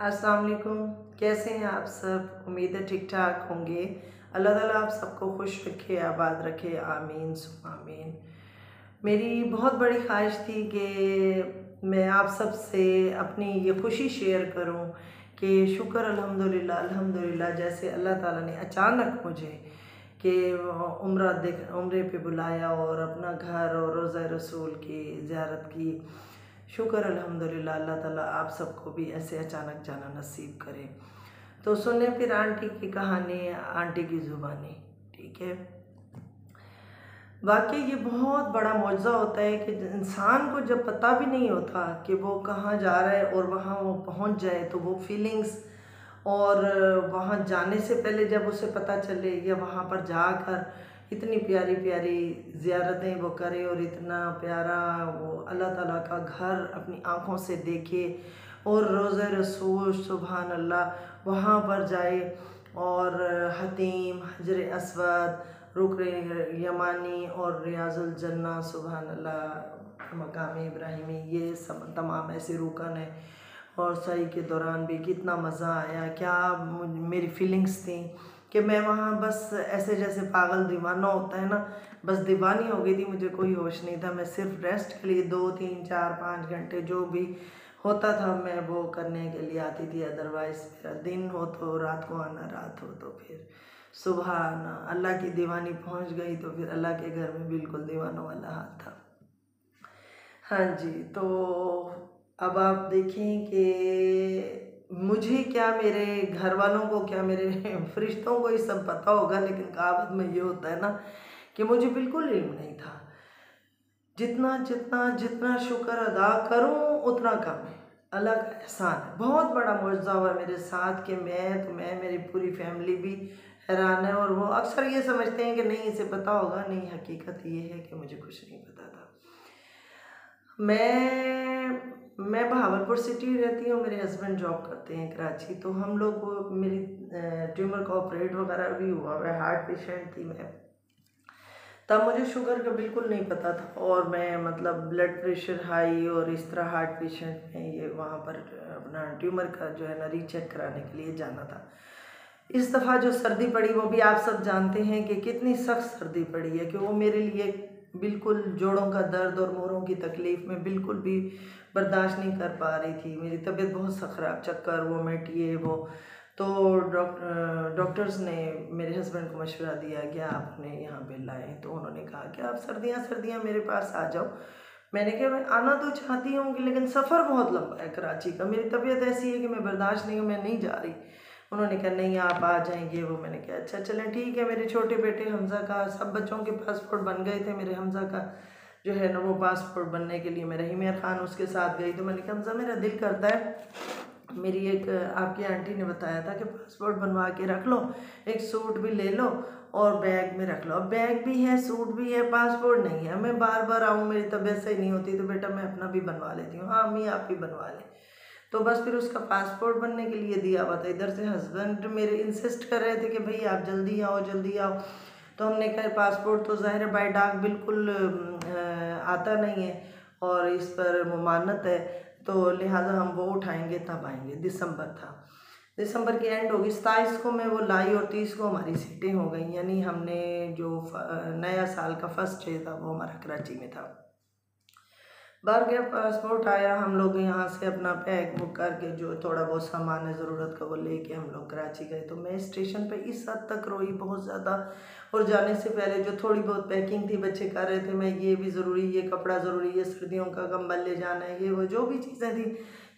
अस्सलाम वालेकुम। कैसे हैं आप सब? उम्मीद है ठीक ठाक होंगे। अल्लाह ताला आप सबको खुश रखे, आबाद रखे, आमीन सुम्मा आमीन। मेरी बहुत बड़ी ख्वाहिश थी कि मैं आप सब से अपनी ये खुशी शेयर करूं कि शुक्र अल्हम्दुलिल्लाह अल्हम्दुलिल्लाह, जैसे अल्लाह ताला ने अचानक मुझे कि उम्रे पे बुलाया और अपना घर और रोज़ा रसूल की ज़ियारत की। शुक्र अल्हम्दुलिल्लाह, अल्लाह ताला आप सबको भी ऐसे अचानक जाना नसीब करे। तो सुने फिर आंटी की कहानी, आंटी की ज़ुबानी। ठीक है। वाकई ये बहुत बड़ा मौजज़ा होता है कि इंसान को जब पता भी नहीं होता कि वो कहाँ जा रहा है और वहाँ वो पहुँच जाए, तो वो फीलिंग्स और वहाँ जाने से पहले जब उसे पता चले या वहाँ पर जाकर इतनी प्यारी प्यारी ज़ियारतें वो करे और इतना प्यारा वो अल्लाह ताला का घर अपनी आँखों से देखे और रोज़ा रसूल सुभान अल्लाह वहाँ पर जाए और हतीम, हजर अस्वद, रुकन यमानी और रियाजुल जन्ना सुभान अल्लाह, मकाम इब्राहिमी, ये सब तमाम ऐसे रुकन है। और सही के दौरान भी कितना मज़ा आया, क्या मेरी फीलिंग्स थी कि मैं वहाँ बस ऐसे जैसे पागल दीवाना होता है ना, बस दीवानी हो गई थी। मुझे कोई होश नहीं था। मैं सिर्फ रेस्ट के लिए 2 3 4 5 घंटे जो भी होता था मैं वो करने के लिए आती थी। अदरवाइज़ मेरा दिन हो तो रात को आना, रात हो तो फिर सुबह आना। अल्लाह की दीवानी पहुँच गई तो फिर अल्लाह के घर में बिल्कुल दीवानों वाला हाल था। हाँ जी। तो अब आप देखें कि मुझे क्या, मेरे घर वालों को क्या, मेरे फरिश्तों को ये सब पता होगा, लेकिन कहावत में ये होता है ना कि मुझे बिल्कुल इल्म नहीं था। जितना जितना जितना शुक्र अदा करूं उतना कम है। अल्लाह का एहसान है। बहुत बड़ा मौजज़ा हुआ मेरे साथ कि मैं मेरी पूरी फैमिली भी हैरान है। और वो अक्सर ये समझते हैं कि नहीं इसे पता होगा। नहीं, हकीकत ये है कि मुझे कुछ नहीं पता था। मैं बहावलपुर सिटी रहती हूँ। मेरे हस्बैंड जॉब करते हैं कराची। तो हम लोग, मेरी ट्यूमर का ऑपरेट वगैरह भी हुआ है, हार्ट पेशेंट थी मैं। तब मुझे शुगर का बिल्कुल नहीं पता था और मैं मतलब ब्लड प्रेशर हाई और इस तरह हार्ट पेशेंट में ये वहाँ पर अपना ट्यूमर का जो है ना रीचेक कराने के लिए जाना था। इस दफ़ा जो सर्दी पड़ी वो भी आप सब जानते हैं कि कितनी सख्त सर्दी पड़ी है कि वो मेरे लिए बिल्कुल जोड़ों का दर्द और मोरों की तकलीफ़ में बिल्कुल भी बर्दाश्त नहीं कर पा रही थी। मेरी तबीयत बहुत सा ख़राब, चक्कर, वोमिट, ये वो। तो डॉक्टर्स ने मेरे हस्बैंड को मशवरा दिया कि आप अपने यहाँ पे लाएँ। तो उन्होंने कहा कि आप सर्दियाँ सर्दियाँ मेरे पास आ जाओ। मैंने कहा मैं आना तो चाहती हूँ कि लेकिन सफ़र बहुत लंबा है कराची का, मेरी तबीयत ऐसी है कि मैं बर्दाश्त नहीं हूँ, मैं नहीं जा रही। उन्होंने कहा नहीं आप आ जाएंगे। वो मैंने कहा अच्छा चलें ठीक है। मेरे छोटे बेटे हमज़ा का, सब बच्चों के पासपोर्ट बन गए थे। मेरे हमज़ा का जो है ना वो पासपोर्ट बनने के लिए मैं रहीम खान उसके साथ गई। तो मैंने कहा हमज़ा मेरा दिल करता है, मेरी एक आपकी आंटी ने बताया था कि पासपोर्ट बनवा के रख लो, एक सूट भी ले लो और बैग में रख लो। अब बैग भी है, सूट भी है, पासपोर्ट नहीं है। मैं बार बार आऊँ, मेरी तबीयत सही नहीं होती। तो बेटा मैं अपना भी बनवा लेती हूँ। हाँ अम्मी आप भी बनवा लें। तो बस फिर उसका पासपोर्ट बनने के लिए दिया हुआ था। इधर से हस्बैंड मेरे इंसिस्ट कर रहे थे कि भाई आप जल्दी आओ जल्दी आओ। तो हमने कहा पासपोर्ट तो ज़ाहिर है बाय डाक बिल्कुल आता नहीं है और इस पर मुमानत है, तो लिहाजा हम वो उठाएंगे तब आएंगे। दिसंबर था, दिसंबर की एंड होगी। 27 को मैं वो लाई और 30 को हमारी सीटें हो गई। यानी हमने जो नया साल का फर्स्ट डे था वो हमारा कराची में था। बाहर गया, पासपोर्ट आया, हम लोग यहाँ से अपना बैग बुक करके जो थोड़ा बहुत सामान है ज़रूरत का वो लेके हम लोग कराची गए। तो मैं स्टेशन पे इस हद तक रोई बहुत ज़्यादा। और जाने से पहले जो थोड़ी बहुत पैकिंग थी बच्चे कर रहे थे, मैं ये भी ज़रूरी, ये कपड़ा ज़रूरी, ये सर्दियों का कंबल ले जाना है, ये वो जो भी चीज़ें थी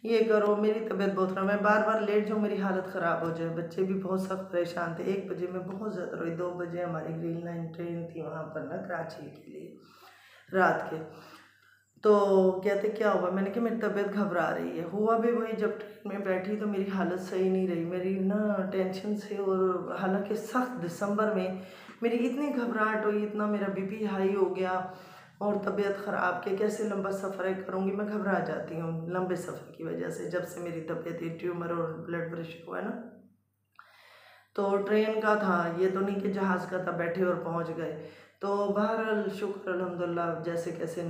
ये करो। मेरी तबीयत बहुत ख़राब, मैं बार बार लेट जाऊँ मेरी हालत ख़राब हो जाए। बच्चे भी बहुत सख्त परेशान थे। 1 बजे मैं बहुत ज़्यादा रोई। 2 बजे हमारी ग्रीन लाइन ट्रेन थी वहाँ पर ना कराची के लिए रात के। तो कहते क्या हुआ, मैंने कहा मेरी तबीयत घबरा रही है। हुआ भी वही, जब ट्रेन में बैठी तो मेरी हालत सही नहीं रही, मेरी ना टेंशन से। और हालांकि सख्त दिसंबर में मेरी इतनी घबराहट हुई, इतना मेरा बीपी हाई हो गया और तबीयत ख़राब के कैसे लंबा सफ़र करूँगी। मैं घबरा जाती हूँ लंबे सफ़र की वजह से, जब से मेरी तबीयत ट्यूमर और ब्लड प्रेशर हुआ है ना। तो ट्रेन का था, ये तो नहीं कि जहाज़ का था बैठे और पहुँच गए। तो बहरहाल शुक्र अल्हम्दुलिल्लाह जैसे कैसे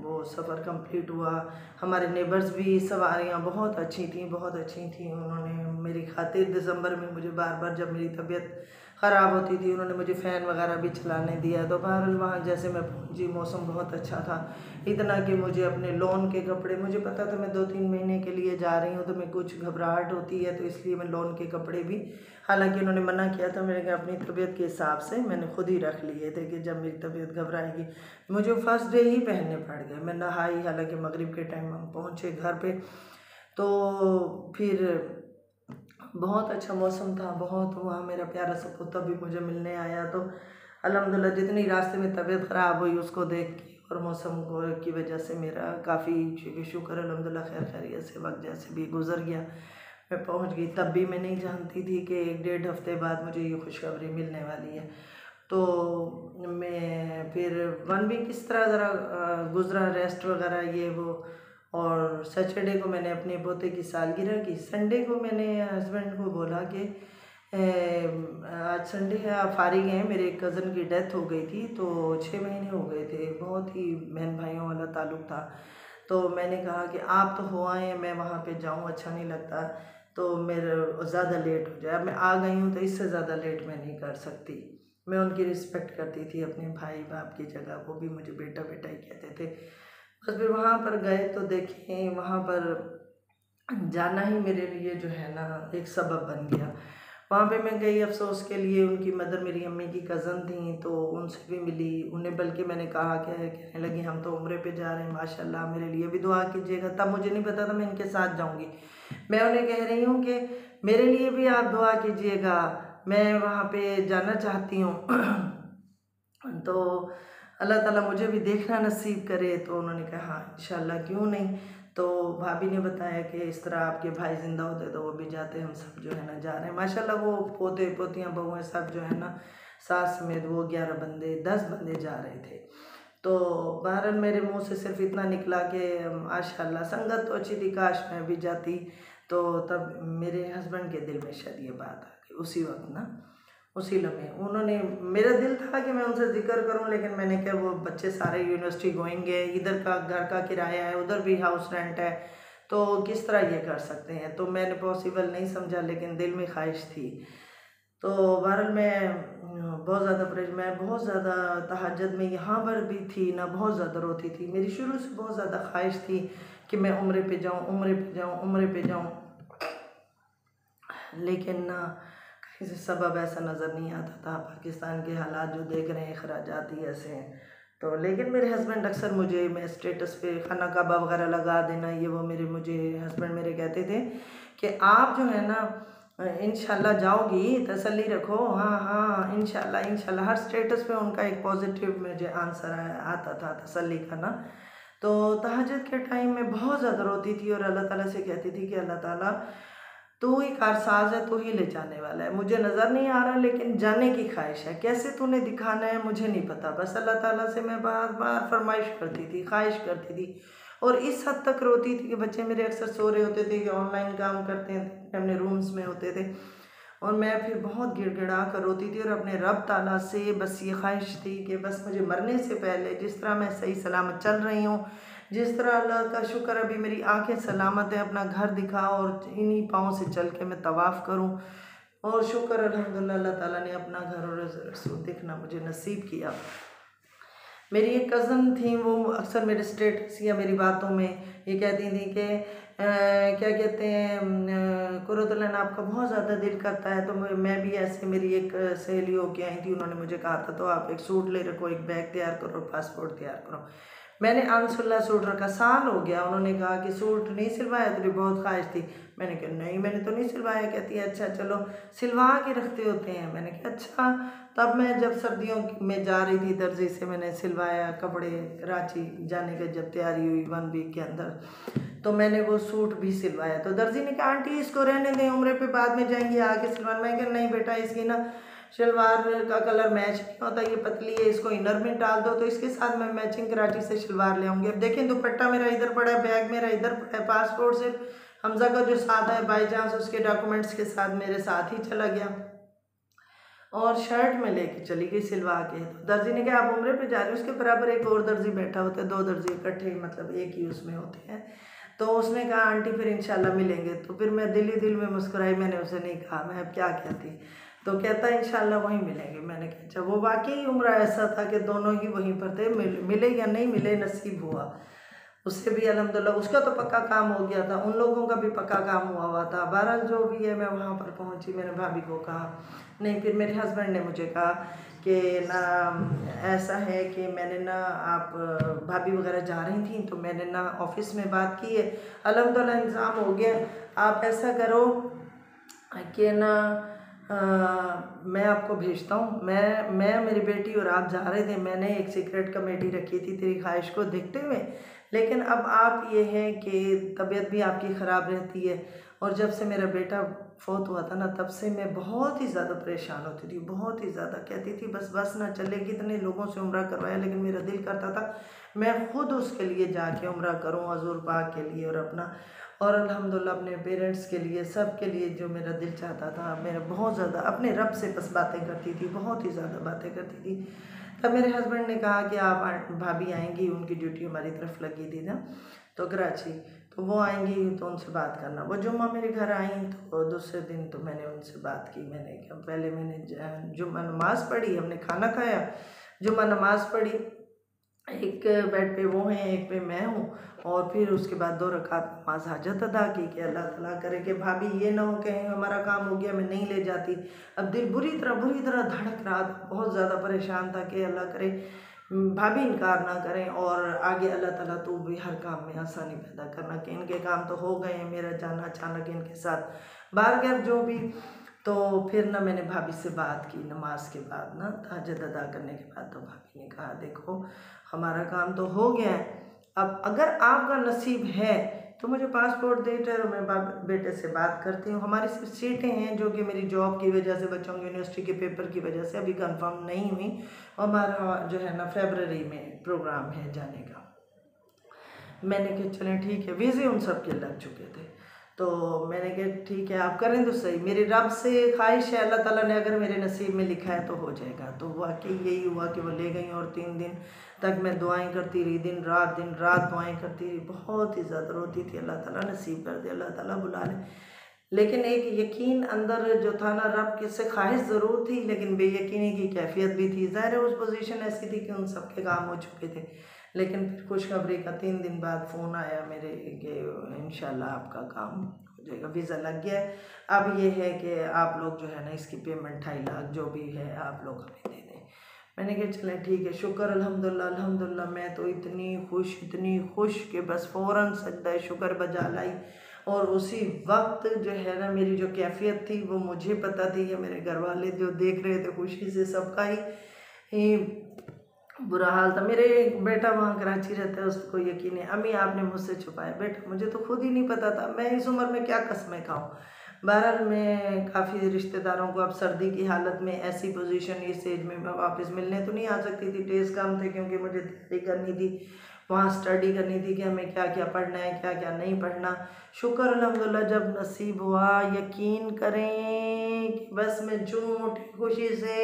वो सफ़र कंप्लीट हुआ। हमारे नेबर्स भी सवारियाँ बहुत अच्छी थीं, बहुत अच्छी थीं। उन्होंने मेरी खातिर दिसंबर में मुझे बार बार जब मेरी तबीयत ख़राब होती थी उन्होंने मुझे फ़ैन वगैरह भी चलाने दिया। तो बहरहाल वहाँ जैसे मैं पहुँची मौसम बहुत अच्छा था, इतना कि मुझे अपने लॉन के कपड़े, मुझे पता था मैं 2-3 महीने के लिए जा रही हूँ तो मैं कुछ घबराहट होती है, तो इसलिए मैं लॉन के कपड़े भी, हालांकि उन्होंने मना किया था, मैंने कहा अपनी तबीयत के हिसाब से मैंने खुद ही रख लिए थे कि जब मेरी तबीयत घबराएगी। मुझे फर्स्ट डे ही पहनने पड़ गए। मैं नहाई, हालांकि मगरिब के टाइम हम पहुँचे घर पे, तो फिर बहुत अच्छा मौसम था, बहुत। वहाँ मेरा प्यारा सा पोता भी मुझे मिलने आया। तो अल्हम्दुलिल्लाह जितनी रास्ते में तबीयत ख़राब हुई उसको देख के और मौसम को की वजह से मेरा काफ़ी शुक्र अल्हम्दुलिल्लाह खैर खैरियत से वक्त जैसे भी गुजर गया, मैं पहुँच गई। तब भी मैं नहीं जानती थी कि 1-1.5 हफ्ते बाद मुझे ये खुशखबरी मिलने वाली है। तो मैं फिर 1 वीक इस तरह ज़रा गुज़रा, रेस्ट वगैरह ये वो। और सैटरडे को मैंने अपने पोते की सालगिरह की। संडे को मैंने हस्बैंड को बोला कि आज संडे है, आप फारिग हैं, मेरे एक कज़न की डेथ हो गई थी, तो 6 महीने हो गए थे, बहुत ही बहन भाइयों वाला ताल्लुक़ था। तो मैंने कहा कि आप तो हो आए हैं, मैं वहाँ पे जाऊँ अच्छा नहीं लगता, तो मेरे ज़्यादा लेट हो जाए। अब मैं आ गई हूँ तो इससे ज़्यादा लेट मैं नहीं कर सकती। मैं उनकी रिस्पेक्ट करती थी अपने भाई बाप की जगह, वो भी मुझे बेटा बेटा ही कहते थे। बस फिर वहाँ पर गए तो देखें, वहाँ पर जाना ही मेरे लिए जो है ना एक सबब बन गया। वहाँ पे मैं गई अफ़सोस के लिए, उनकी मदर मेरी अम्मी की कज़न थी तो उनसे भी मिली। उन्हें बल्कि मैंने कहा क्या है, कहने लगी हम तो उम्रे पे जा रहे हैं, माशाल्लाह मेरे लिए भी दुआ कीजिएगा। तब मुझे नहीं पता था मैं इनके साथ जाऊँगी। मैं उन्हें कह रही हूँ कि मेरे लिए भी आप दुआ कीजिएगा, मैं वहाँ पे जाना चाहती हूँ तो अल्लाह ताला मुझे भी देखना नसीब करे। तो उन्होंने कहा हाँ इंशाल्लाह क्यों नहीं। तो भाभी ने बताया कि इस तरह आपके भाई ज़िंदा होते तो वो भी जाते, हम सब जो है ना जा रहे हैं। माशाल्लाह वो पोते पोतियाँ बहुएँ सब जो है ना सास समेत वो 11 बंदे 10 बंदे जा रहे थे। तो बहरहाल मेरे मुंह से सिर्फ इतना निकला कि माशाल्लाह संगत तो अच्छी थी, काश मैं भी जाती। तो तब मेरे हस्बैंड के दिल में शायद ये बात आ गई उसी वक्त ना, उसी लम्हे। उन्होंने, मेरा दिल था कि मैं उनसे जिक्र करूं, लेकिन मैंने कहा वो बच्चे सारे यूनिवर्सिटी गोइंगे, इधर का घर का किराया है, उधर भी हाउस रेंट है, तो किस तरह ये कर सकते हैं। तो मैंने पॉसिबल नहीं समझा, लेकिन दिल में ख्वाहिश थी। तो बहरहाल मैं बहुत ज़्यादा मैं बहुत ज़्यादा तहज्जुद में यहाँ पर भी थी ना, बहुत ज़्यादा रोती थी। मेरी शुरू से बहुत ज़्यादा ख्वाहिश थी कि मैं उम्रे पे जाऊँ, उम्रे पे जाऊँ, उम्रे पे जाऊँ, लेकिन ना कहीं से सबब ऐसा नज़र नहीं आता था। पाकिस्तान के हालात जो देख रहे हैं, अखराजात ही ऐसे हैं। तो लेकिन मेरे हस्बैंड अक्सर मुझे, मैं स्टेटस पे खाना कबाब वगैरह लगा देना ये वो, मुझे हस्बैंड मेरे कहते थे कि आप जो है ना इंशाल्लाह जाओगी, तसल्ली रखो, हाँ हाँ इंशाल्लाह इंशाल्लाह। हर स्टेटस पे उनका एक पॉजिटिव मुझे आंसर आता था तसल्ली का ना। तो तहज्जुद के टाइम में बहुत ज़्यादा रोती थी और अल्लाह ताला से कहती थी कि अल्लाह ताला तू ही कारसाज है, तू ही ले जाने वाला है, मुझे नज़र नहीं आ रहा लेकिन जाने की ख्वाहिश है, कैसे तूने दिखाना है मुझे नहीं पता। बस अल्लाह ताला से मैं बार बार फरमाइश करती थी, ख्वाहिश करती थी। और इस हद तक रोती थी कि बच्चे मेरे अक्सर सो रहे होते थे कि ऑनलाइन काम करते थे, अपने रूम्स में होते थे, और मैं फिर बहुत गिड़गिड़ा कर रोती थी और अपने रब ताला से बस ये ख्वाहिश थी कि बस मुझे मरने से पहले, जिस तरह मैं सही सलामत चल रही हूँ, जिस तरह अल्लाह का शुक्र अभी मेरी आंखें सलामत है, अपना घर दिखा और इन्हीं पाँव से चल के मैं तवाफ़ करूँ। और शुक्र अल्हम्दुलिल्लाह अल्लाह ताला ने अपना घर और रसूल देखना मुझे नसीब किया। मेरी एक कज़न थी, वो अक्सर मेरे स्टेटस या मेरी बातों में ये कहती थी कि क्या कहते हैं कुर्रतुल-ऐन आपका बहुत ज़्यादा दिल करता है। तो मैं भी ऐसे, मेरी एक सहेली होके आई थी, उन्होंने मुझे कहा था तो आप एक सूट ले रखो, एक बैग तैयार करो, पासपोर्ट तैयार करो। मैंने अनसुल्ला सूट रखा, साल हो गया। उन्होंने कहा कि सूट नहीं सिलवाया, तेरी बहुत ख्वाहिश थी। मैंने कहा नहीं मैंने तो नहीं सिलवाया। कहती है अच्छा चलो सिलवा के रखते होते हैं। मैंने कहा अच्छा। तब मैं जब सर्दियों में जा रही थी दर्जी से, मैंने सिलवाया कपड़े, कराची जाने की जब तैयारी हुई 1 वीक के अंदर, तो मैंने वो सूट भी सिलवाया। तो दर्जी ने कहा आंटी इसको रहने दें, उम्र पे बाद में जाएंगी आके सिलवाना। मैं कहा नहीं बेटा, इसकी ना शलवार का कलर मैच नहीं होता, ये पतली है, इसको इनर में डाल दो तो इसके साथ मैं मैचिंग कराची से शलवार ले आऊँगी। अब देखें दुपट्टा मेरा इधर पड़ा है, बैग मेरा इधर पड़ा है, पासपोर्ट सिर्फ हमजा का जो साथ है बाई चांस उसके डॉक्यूमेंट्स के साथ मेरे साथ ही चला गया। और शर्ट में लेके चली गई सिलवा के। तो दर्जी ने कहा आप उम्रे पे जा रहे हो, उसके बराबर एक और दर्जी बैठा होता है, 2 दर्जी इकट्ठे मतलब एक ही उसमें होते हैं। तो उसने कहा आंटी फिर इंशाल्लाह मिलेंगे। तो फिर मैं दिल ही दिल में मुस्कुराई, मैंने उसे नहीं कहा, मैं अब क्या कहती। तो कहता इंशाल्लाह वहीं मिलेंगे। मैंने कहा अच्छा। वो वाकई उम्र ऐसा था कि दोनों ही वहीं पर थे, मिले या नहीं मिले नसीब हुआ। उससे भी अल्हम्दुलिल्लाह उसका तो पक्का काम हो गया था, उन लोगों का भी पक्का काम हुआ था। बहरहाल जो भी है, मैं वहाँ पर पहुँची, मैंने भाभी को कहा नहीं। फिर मेरे हस्बैंड ने मुझे कहा कि ना ऐसा है कि मैंने ना आप भाभी वगैरह जा रही थी तो मैंने ना ऑफिस में बात की है, अल्हम्दुलिल्लाह इंतज़ाम हो गया। आप ऐसा करो कि ना मैं आपको भेजता हूँ। मैं मेरी बेटी और आप जा रहे थे, मैंने एक सीक्रेट कमेटी रखी थी तेरी ख्वाहिश को देखते हुए, लेकिन अब आप ये है कि तबीयत भी आपकी ख़राब रहती है। और जब से मेरा बेटा फौत हुआ था ना, तब से मैं बहुत ही ज़्यादा परेशान होती थी, बहुत ही ज़्यादा कहती थी बस ना चले। कितने लोगों से उम्रा करवाया, लेकिन मेरा दिल करता था मैं खुद उसके लिए जाके उम्रा करूँ, हजूर पाक के लिए और अपना और अल्हम्दुलिल्लाह अपने पेरेंट्स के लिए, सब के लिए जो मेरा दिल चाहता था। मैं बहुत ज़्यादा अपने रब से बस बातें करती थी, बहुत ही ज़्यादा बातें करती थी। तब मेरे हस्बैंड ने कहा कि आप भाभी आएंगी, उनकी ड्यूटी हमारी तरफ लगी थी ना तो कराची, तो वो आएंगी तो उनसे बात करना। वो जुम्मा मेरे घर आई तो दूसरे दिन तो मैंने उनसे बात की। मैंने कहा पहले मैंने जुम्मा नमाज़ पढ़ी, हमने खाना खाया, जुम्मा नमाज़ पढ़ी, एक बेड पे वो हैं, एक पे मैं हूँ, और फिर उसके बाद 2 रकात नमाज हाजत अदा की कि अल्लाह ताला करे कि भाभी ये ना हो कहीं हमारा काम हो गया मैं नहीं ले जाती। अब दिल बुरी तरह धड़क रहा था, बहुत ज़्यादा परेशान था कि अल्लाह करे भाभी इनकार ना करें और आगे अल्लाह ताला तो भी हर काम में आसानी पैदा करना कि इनके काम तो हो गए हैं, मेरा जाना अचानक इनके साथ बारगर जो भी। तो फिर ना मैंने भाभी से बात की नमाज के बाद ना, ताहज्जुद अदा करने के बाद। तो भाभी ने कहा देखो हमारा काम तो हो गया है, अब अगर आपका नसीब है तो मुझे पासपोर्ट देते और मैं बेटे से बात करती हूँ। हमारी सिर्फ सीटें हैं जो कि मेरी जॉब की वजह से, बच्चों की यूनिवर्सिटी के पेपर की वजह से अभी कंफर्म नहीं हुई। हमारा जो है ना फरवरी में प्रोग्राम है जाने का। मैंने कहा चलें ठीक है, वीज़े उन सब के लग चुके थे। तो मैंने कहा ठीक है आप करें तो सही, मेरी रब से ख्वाहिश है अल्लाह ताला ने अगर मेरे नसीब में लिखा है तो हो जाएगा। तो वाकई यही हुआ कि वो ले गई और 3 दिन तक मैं दुआएं करती रही, दिन रात दुआएं करती रही, बहुत ही ज़्यादा रोती थी अल्लाह ताला नसीब कर दे, अल्लाह ताला बुला ले। लेकिन एक यकीन अंदर जो था ना, रब की से ख्वाहिश ज़रूर थी लेकिन बेयकीनी की कैफियत भी थी। ज़ाहिर है उस पोजीशन ऐसी थी कि उन सब के काम हो चुके थे। लेकिन फिर खुशखबरी का 3 दिन बाद फ़ोन आया मेरे कि इंशाल्लाह आपका काम हो जाएगा, वीज़ा लग गया है। अब ये है कि आप लोग जो है ना इसकी पेमेंट 2.5 लाख जो भी है आप लोग हमें दे दें। मैंने कहा चलें ठीक है, शुक्र अल्हम्दुलिल्लाह। मैं तो इतनी खुश कि बस फ़ौरन सजदा शुक्र बजा लाई। और उसी वक्त जो है ना मेरी जो कैफियत थी वो मुझे पता थी कि मेरे घर वाले जो देख रहे थे खुशी से, सबका ही बुरा हाल था। मेरे एक बेटा वहाँ कराची रहता है, उसको यकीन है। अम्मी आपने मुझसे छुपाया, बेटा मुझे तो खुद ही नहीं पता था, मैं इस उम्र में क्या कसमें खाऊं। बहरहाल मैं काफ़ी रिश्तेदारों को, अब सर्दी की हालत में ऐसी पोजीशन इस एज में मैं वापस मिलने तो नहीं आ सकती थी, डेज कम थे क्योंकि मुझे तैयारी करनी थी, वहाँ स्टडी करनी थी कि हमें क्या क्या पढ़ना है क्या क्या नहीं पढ़ना। शुक्र अल्हम्दुलिल्लाह जब नसीब हुआ, यकीन करें कि बस मैं झूठ खुशी से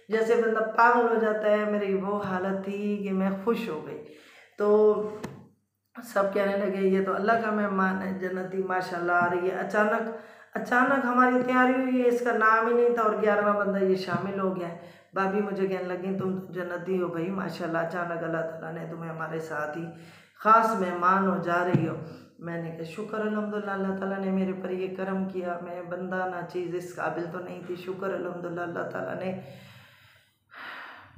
जैसे बंदा पागल हो जाता है, मेरी वो हालत थी कि मैं खुश हो गई। तो सब कहने लगे ये तो अल्लाह का मेहमान है, जन्नती माशाल्लाह आ रही है। अचानक हमारी तैयारी हुई है, इसका नाम ही नहीं था और 11वां बंदा ये शामिल हो गया है। भाभी मुझे कहने लगी तुम तो जन्नती हो भाई माशाल्लाह, अचानक अल्लाह ताला ने तुम्हें हमारे साथ ही ख़ास मेहमान हो जा रही हो। मैंने कहा शुक्र अल्हम्दुलिल्लाह अल्लाह ताला ने मेरे पर ये करम किया, मैं बंदा ना चीज़ इस काबिल तो नहीं थी। शुक्र अल्हम्दुलिल्लाह अल्लाह ताला ने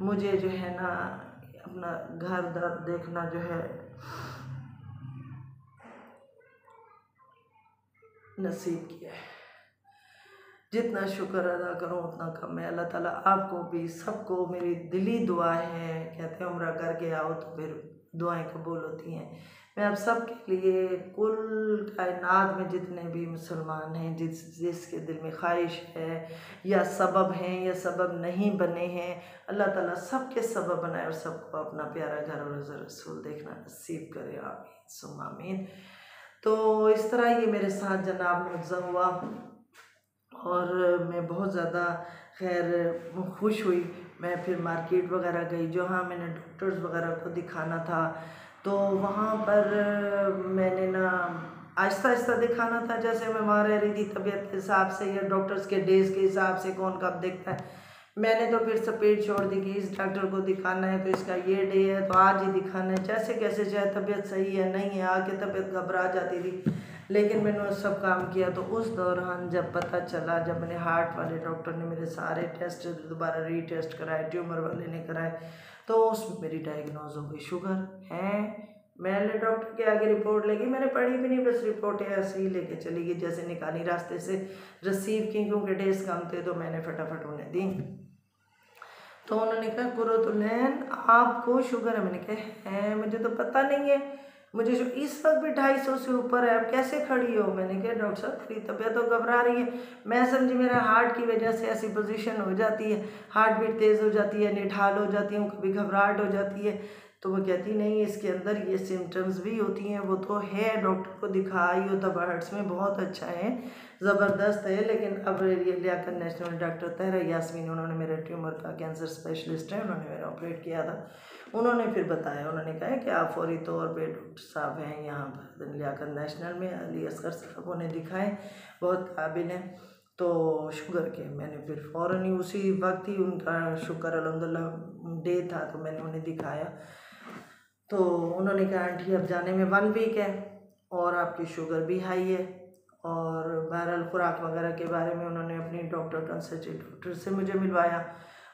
मुझे जो है ना अपना घर दर देखना जो है नसीब किया है। जितना शुक्र अदा करूँ उतना कम है। अल्लाह ताला आपको भी सबको, मेरी दिली दुआ है, कहते हैं उम्रा करके आओ तो फिर दुआएं कबूल होती हैं। मैं आप सब के लिए, कुल कायनात में जितने भी मुसलमान हैं, जिसके दिल में ख्वाहिश है या सबब हैं या सबब नहीं बने हैं, अल्लाह ताला सबके सबब बनाए और सबको अपना प्यारा घर और हज़रत रसूल देखना नसीब करे, आमीन सुम्मा आमीन। तो इस तरह ये मेरे साथ जनाब मुआवजा हुआ और मैं बहुत ज़्यादा खैर खुश हुई। मैं फिर मार्केट वगैरह गई, जहाँ मैंने डॉक्टर्स वगैरह को दिखाना था, तो वहाँ पर मैंने ना आहिस्ता आहिस्ता दिखाना था। जैसे मैं वहाँ रह रही थी, तबीयत के हिसाब से या डॉक्टर्स के डेज़ के हिसाब से कौन कब देखता है, मैंने तो फिर स्पीड छोड़ दी कि इस डॉक्टर को दिखाना है तो इसका ये डे है तो आज ही दिखाना है, जैसे कैसे चाहे तबीयत सही है नहीं है, आके तबीयत घबरा जाती थी। लेकिन मैंने वो सब काम किया। तो उस दौरान जब पता चला, जब मैंने हार्ट वाले डॉक्टर ने मेरे सारे टेस्ट दोबारा रीटेस्ट कराए, ट्यूमर वाले ने कराए, तो उसमें मेरी डायग्नोज हो गई शुगर है। मैंने डॉक्टर के आगे रिपोर्ट लेगी, मैंने पढ़ी भी नहीं, बस रिपोर्ट ऐसे ही लेके चली गई, जैसे निकाली रास्ते से रिसीव की, क्योंकि डेज कम थे तो मैंने फटाफट उन्हें दी। तो उन्होंने कहा कुर्रतुलैन आपको शुगर है। मैंने कहा है, मुझे तो पता नहीं है, मुझे जो इस वक्त भी 250 से ऊपर है, आप कैसे खड़ी हो। मैंने कहा डॉक्टर साहब मेरी तबीयत तो घबरा रही है। मैं समझी मेरा हार्ट की वजह से ऐसी पोजीशन हो जाती है, हार्ट बीट तेज़ हो जाती है, निढाल हो जाती हूँ, कभी घबराहट हो जाती है। तो वो कहती नहीं, इसके अंदर ये सिम्टम्स भी होती हैं, वो तो है, डॉक्टर को दिखाई हो तब हार्ट्स में बहुत अच्छा है, ज़बरदस्त है। लेकिन अब ये लियाकत नेशनल डॉक्टर तहरा यास्मीन, उन्होंने मेरे ट्यूमर का कैंसर स्पेशलिस्ट है, उन्होंने मेरा ऑपरेट किया था। उन्होंने फिर बताया, उन्होंने कहा कि आप फौरी तौर पे डॉक्टर साहब हैं यहाँ पर लियाकत नेशनल में, अली असगर साहब, उन्हें दिखाएं, बहुत काबिल हैं। तो शुगर के मैंने फिर फ़ौरन ही उसी वक्त ही उनका शुक्र अल्हम्दुलिल्लाह डे था, तो मैंने उन्हें दिखाया। तो उन्होंने कहा आंटी अब जाने में 1 वीक है और आपकी शुगर भी हाई है। और बहरहाल खुराक वगैरह के बारे में उन्होंने अपनी डॉक्टर कंसल्टेंट डॉक्टर से मुझे मिलवाया,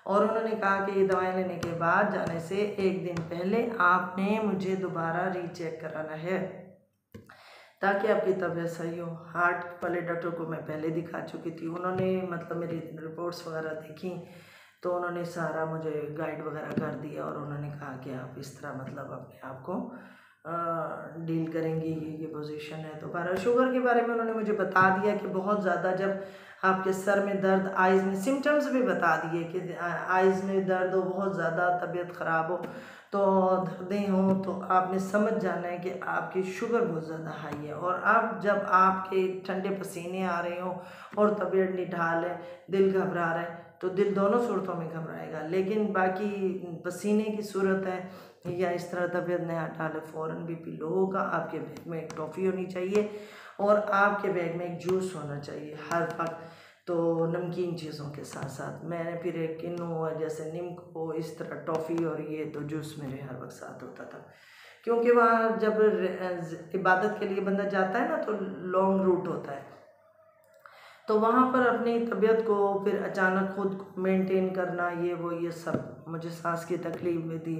और उन्होंने कहा कि ये दवाएं लेने के बाद जाने से 1 दिन पहले आपने मुझे दोबारा रीचेक कराना है ताकि आपकी तबीयत सही हो। हार्ट वाले डॉक्टर को मैं पहले दिखा चुकी थी, उन्होंने मतलब मेरी रिपोर्ट्स वगैरह देखी, तो उन्होंने सारा मुझे गाइड वगैरह कर दिया, और उन्होंने कहा कि आप इस तरह मतलब अपने आप को डील करेंगी, ये पोजीशन है। तो पर शुगर के बारे में उन्होंने मुझे बता दिया कि बहुत ज़्यादा जब आपके सर में दर्द, आइज़ में सिम्टम्स भी बता दिए कि आइज़ में दर्द हो, बहुत ज़्यादा तबीयत ख़राब हो, तो दर्दें हों, तो आपने समझ जाना है कि आपकी शुगर बहुत ज़्यादा हाई है। और अब जब आपके ठंडे पसीने आ रहे हों और तबीयत निढाल है, दिल घबरा रहा है, तो दिल दोनों सूरतों में घबराएगा, लेकिन बाकी पसीने की सूरत है या इस तरह तबीयत न हटाले, फ़ौरन बीपी लो होगा। आपके बैग में एक टॉफ़ी होनी चाहिए और आपके बैग में एक जूस होना चाहिए हर वक्त, तो नमकीन चीज़ों के साथ साथ। मैंने फिर एक किन्नू जैसे नीमको, इस तरह टॉफ़ी और ये तो जूस मेरे हर वक्त साथ होता था, क्योंकि वहाँ जब इबादत के लिए बंदा जाता है ना, तो लॉन्ग रूट होता है, तो वहाँ पर अपनी तबीयत को फिर अचानक खुद को मेंटेन करना, ये वो ये सब, मुझे सांस की तकलीफ में थी,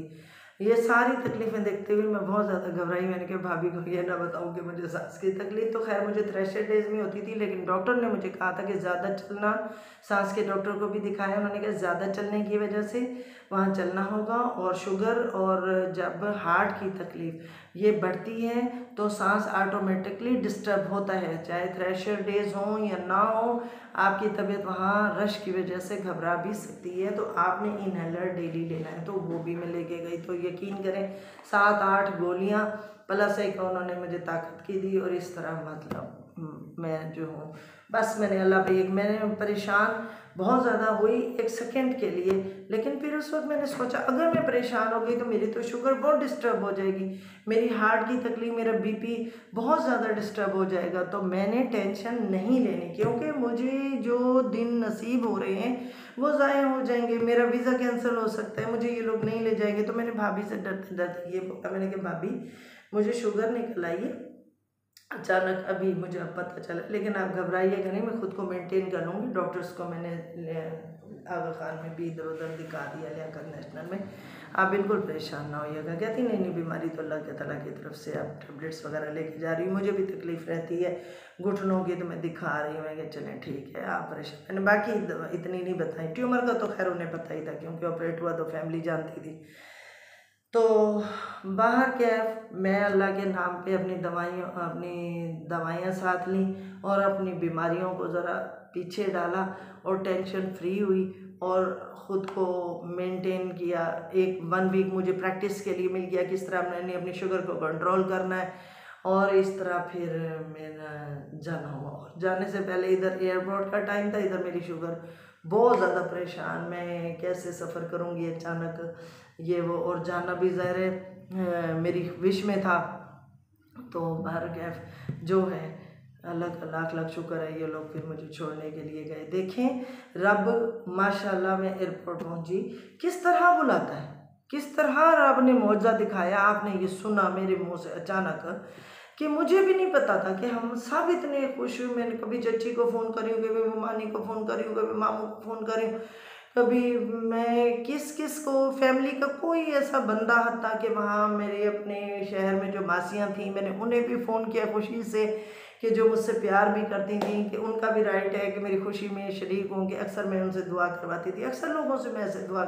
ये सारी तकलीफ़ें देखते हुए मैं बहुत ज़्यादा घबराई। मैंने कहा भाभी को ये ना बताऊँ कि मुझे सांस की तकलीफ़, तो खैर मुझे थ्रेशर डेज में होती थी, लेकिन डॉक्टर ने मुझे कहा था कि ज़्यादा चलना, सांस के डॉक्टर को भी दिखाया, उन्होंने कहा ज़्यादा चलने की वजह से वहाँ चलना होगा, और शुगर और जब हार्ट की तकलीफ़ ये बढ़ती है तो सांस ऑटोमेटिकली डिस्टर्ब होता है, चाहे थ्रेशर डेज हों या ना हो, आपकी तबीयत वहाँ रश की वजह से घबरा भी सकती है। तो आपने इनहेलर डेली लेना है, तो वो भी मैं लेके गई। तो यकीन करें 7-8 गोलियाँ प्लस एक उन्होंने मुझे ताकत की दी, और इस तरह मतलब मैं जो हूँ बस मैंने अल्लाह पे एक, मैंने परेशान बहुत ज़्यादा हुई 1 सेकेंड के लिए, लेकिन फिर उस वक्त मैंने सोचा अगर मैं परेशान हो गई तो मेरी तो शुगर बहुत डिस्टर्ब हो जाएगी, मेरी हार्ट की तकलीफ, मेरा बीपी बहुत ज़्यादा डिस्टर्ब हो जाएगा। तो मैंने टेंशन नहीं लेनी, क्योंकि मुझे जो दिन नसीब हो रहे हैं वो ज़ाया हो जाएंगे, मेरा वीज़ा कैंसिल हो सकता है, मुझे ये लोग नहीं ले जाएंगे। तो मैंने भाभी से डरते डरते ये बोला, मैंने कहा भाभी मुझे शुगर निकल आई है अचानक, अभी मुझे अब पता चला, लेकिन आप घबराइएगा नहीं, मैं खुद को मेंटेन कर लूँगी। डॉक्टर्स को मैंने आगा खान में भी इधर उधर दिखा दिया, लियाकत नेशनल में, आप बिल्कुल परेशान ना होइएगा। कहती नहीं नहीं, बीमारी तो अल्लाह ताला की तरफ से, आप टेबलेट्स वगैरह लेके जा रही हूँ, मुझे भी तकलीफ़ रहती है घुटनों की, तो मैं दिखा रही हूँ। मैं कहा चलें ठीक है, आप परेशान, मैंने बाकी इतनी नहीं बताई, ट्यूमर का तो खैर उन्हें पता ही था, क्योंकि ऑपरेट हुआ तो फैमिली जानती थी। तो बाहर क्या है, मैं अल्लाह के नाम पे अपनी दवाइयाँ साथ ली और अपनी बीमारियों को ज़रा पीछे डाला और टेंशन फ्री हुई और ख़ुद को मेंटेन किया। 1 वीक मुझे प्रैक्टिस के लिए मिल गया, किस तरह मैंने अपनी शुगर को कंट्रोल करना है। और इस तरह फिर मेरा जाना हुआ। और जाने से पहले इधर एयरपोर्ट का टाइम था, इधर मेरी शुगर बहुत ज़्यादा परेशान, मैं कैसे सफ़र करूँगी अचानक ये वो, और जाना भी ज़ाहिर है मेरी विश में था। तो बाहर कैफ जो है अलग लाख लाख शुक्र है, ये लोग फिर मुझे छोड़ने के लिए गए। देखें रब माशाल्लाह, मैं एयरपोर्ट पहुंची, किस तरह बुलाता है, किस तरह रब ने मौजज़ा दिखाया। आपने ये सुना मेरे मुंह से अचानक कि मुझे भी नहीं पता था कि हम सब इतने खुश हुए। मैंने कभी चच्ची को फ़ोन करी हूँ, कभी ममानी को फ़ोन करी हूँ, कभी मामू को फ़ोन करी हूँ, कभी मैं किस किस को, फैमिली का कोई ऐसा बंदा था कि वहाँ मेरे अपने शहर में जो मासियाँ थीं, मैंने उन्हें भी फ़ोन किया खुशी से, कि जो मुझसे प्यार भी करती थी, कि उनका भी राइट है कि मेरी खुशी में शरीक हों, कि अक्सर मैं उनसे दुआ करवाती थी, अक्सर लोगों से मैं ऐसे दुआ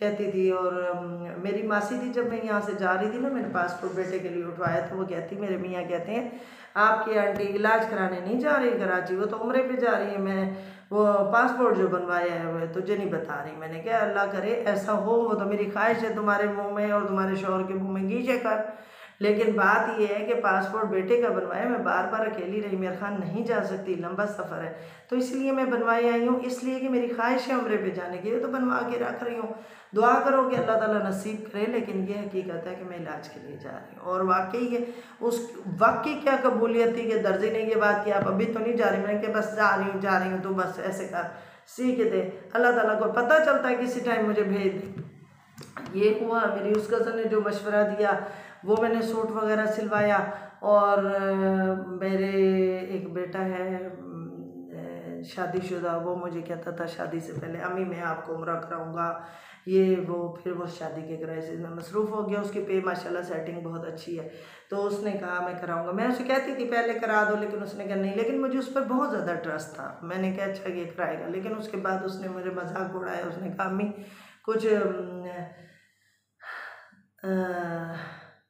कहती थी। और मेरी मासी थी, जब मैं यहाँ से जा रही थी ना, मैंने पासपोर्ट बेटे के लिए उठवाया था, वो कहती, मेरे मियाँ कहते हैं आपकी आंटी इलाज कराने नहीं जा रही कराची, वो तो उम्रे पे जा रही है, मैं वो पासपोर्ट जो बनवाया है वो तुझे नहीं बता रही। मैंने कहा अल्लाह करे ऐसा हो, वो तो मेरी ख्वाहिश है तुम्हारे मुंह में और तुम्हारे शौहर के मुंह में गीचे कर। लेकिन बात यह है कि पासपोर्ट बेटे का बनवाया, मैं बार बार अकेली रही मेर खान नहीं जा सकती, लंबा सफ़र है, तो इसलिए मैं बनवाई आई हूँ, इसलिए कि मेरी ख्वाहिश है उम्रे पे जाने की, तो बनवा के रख रही हूँ, दुआ करो कि अल्लाह ताला नसीब करे। लेकिन ये हकीकत है कि मैं इलाज के लिए जा रही हूँ। और वाकई ये उस वाकई क्या कबूलियत थी कि दर्जी ने ये बात की आप अभी तो नहीं जा रही, मैंने कहा बस जा रही हूँ तो बस ऐसे कर सीख दे, अल्लाह ताला को पता चलता है किसी टाइम मुझे भेज दे। ये हुआ। मेरी उस कज़न ने जो मशवरा दिया वो मैंने सूट वगैरह सिलवाया। और मेरे एक बेटा है शादीशुदा, वो मुझे कहता था शादी से पहले अम्मी मैं आपको उम्रा कराऊंगा, ये वो, फिर वो शादी के क्राइसिस में मसरूफ़ हो गया। उसकी पे माशाल्लाह सेटिंग बहुत अच्छी है, तो उसने कहा मैं कराऊंगा। मैं उसे कहती थी पहले करा दो, लेकिन उसने कहा नहीं, लेकिन मुझे उस पर बहुत ज़्यादा ट्रस्ट था। मैंने कहा अच्छा ये कराएगा, लेकिन उसके बाद उसने मुझे मजाक उड़ाया, उसने कहा अम्मी कुछ